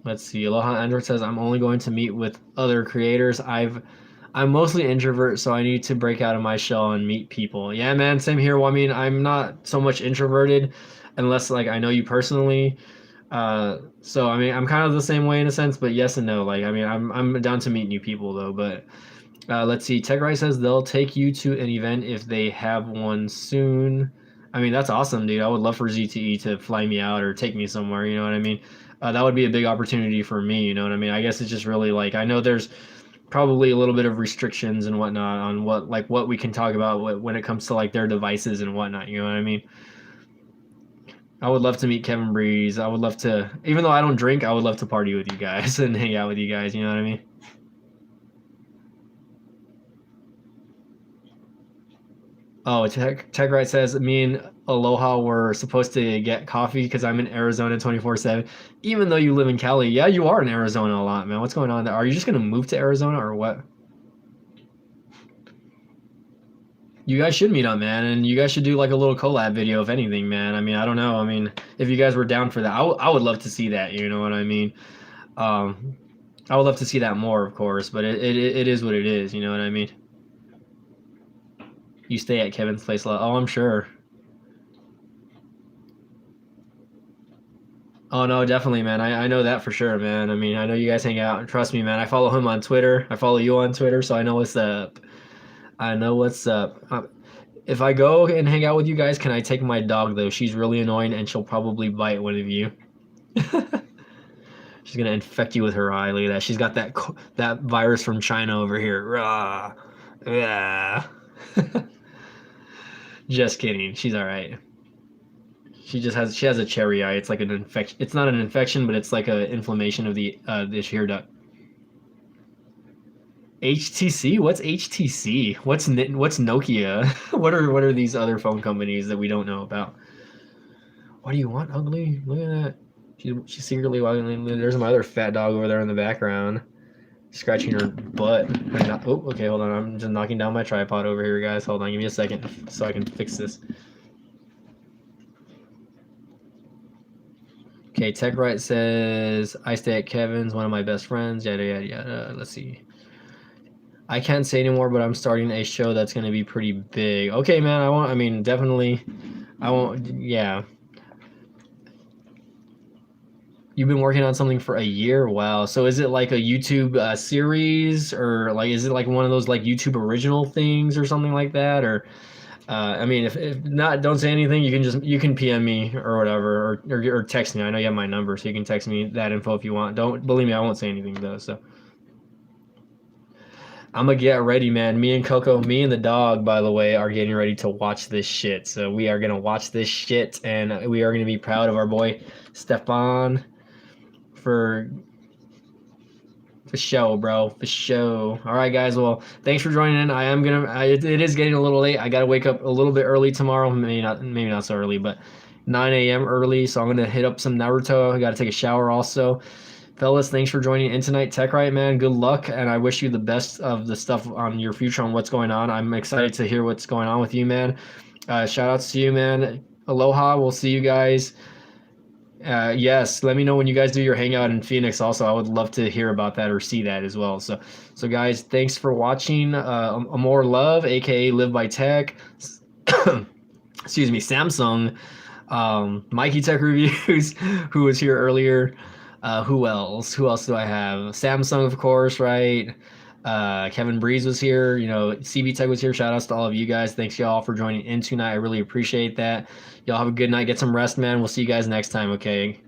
let's see. Aloha Android says I'm only going to meet with other creators. I'm mostly introvert, so I need to break out of my shell and meet people. Yeah, man, same here. Well, I mean, I'm not so much introverted unless like I know you personally. So I mean, I'm kind of the same way in a sense, but yes and no. Like, I mean, I'm down to meet new people though. But let's see. TechRite says they'll take you to an event if they have one soon. I mean, that's awesome, dude. I would love for ZTE to fly me out or take me somewhere. You know what I mean? That would be a big opportunity for me. You know what I mean? I guess it's just really like I know there's probably a little bit of restrictions and whatnot on what we can talk about when it comes to like their devices and whatnot. You know what I mean? I would love to meet Kevin Breeze. I would love to, even though I don't drink, I would love to party with you guys and hang out with you guys. You know what I mean? Oh, Tech says me and Aloha were supposed to get coffee because I'm in Arizona 24/7. Even though you live in Cali, yeah, you are in Arizona a lot, man. What's going on there? Are you just gonna move to Arizona or what? You guys should meet up, man, and you guys should do like a little collab video, if anything, man. I mean, I don't know. I mean, if you guys were down for that, I would love to see that. You know what I mean? Um, I would love to see that more, of course, but it is what it is. You know what I mean? You stay at Kevin's place a lot. Oh, I'm sure. Oh no, definitely, man. I know that for sure, man. I mean, I know you guys hang out. Trust me, man. I follow him on Twitter. I follow you on Twitter, so I know what's up. I know what's up. If I go and hang out with you guys, can I take my dog though? She's really annoying and she'll probably bite one of you. She's gonna infect you with her eye. Look at that. She's got that virus from China over here. Rah. Yeah. Just kidding. She's all right. She has a cherry eye. It's like an infection. It's not an infection, but it's like a inflammation of the shear duct. HTC? What's HTC? What's Nokia? What are these other phone companies that we don't know about? What do you want, ugly? Look at that. She's secretly walking. There's my other fat dog over there in the background, scratching her butt. Oh, okay, hold on. I'm just knocking down my tripod over here, guys. Hold on, give me a second so I can fix this. Okay, TechRite says I stay at Kevin's, one of my best friends. Yada yada yada. Let's see. I can't say anymore, but I'm starting a show that's going to be pretty big. Okay, man. I mean, definitely. I won't. Yeah. You've been working on something for a year. Wow. So is it like a YouTube series, or like is it like one of those like YouTube original things or something like that? Or I mean, if not, don't say anything. You can PM me or whatever, or text me. I know you have my number, so you can text me that info if you want. Don't believe me. I won't say anything though. So. I'm gonna get ready, man. Me and Coco, me and the dog, by the way, are getting ready to watch this shit. So we are gonna watch this shit, and we are gonna be proud of our boy Stefan for the show, bro. For show. All right, guys. Well, thanks for joining in. It is getting a little late. I gotta wake up a little bit early tomorrow. Maybe not so early, but 9 a.m. early. So I'm gonna hit up some Naruto. I gotta take a shower also. Fellas, thanks for joining in tonight. TechRite, man, good luck, and I wish you the best of the stuff on your future on what's going on. I'm excited to hear what's going on with you, man. Shout outs to you, man. Aloha. We'll see you guys. Yes, let me know when you guys do your hangout in Phoenix. Also, I would love to hear about that or see that as well. So guys, thanks for watching. More love, aka Live by Tech. Excuse me, Samsung. Mikey Tech Reviews, who was here earlier. Who else? Who else do I have? Samsung, of course, right? Kevin Breeze was here. You know, CB Tech was here. Shout outs to all of you guys. Thanks y'all for joining in tonight. I really appreciate that. Y'all have a good night. Get some rest, man. We'll see you guys next time, okay?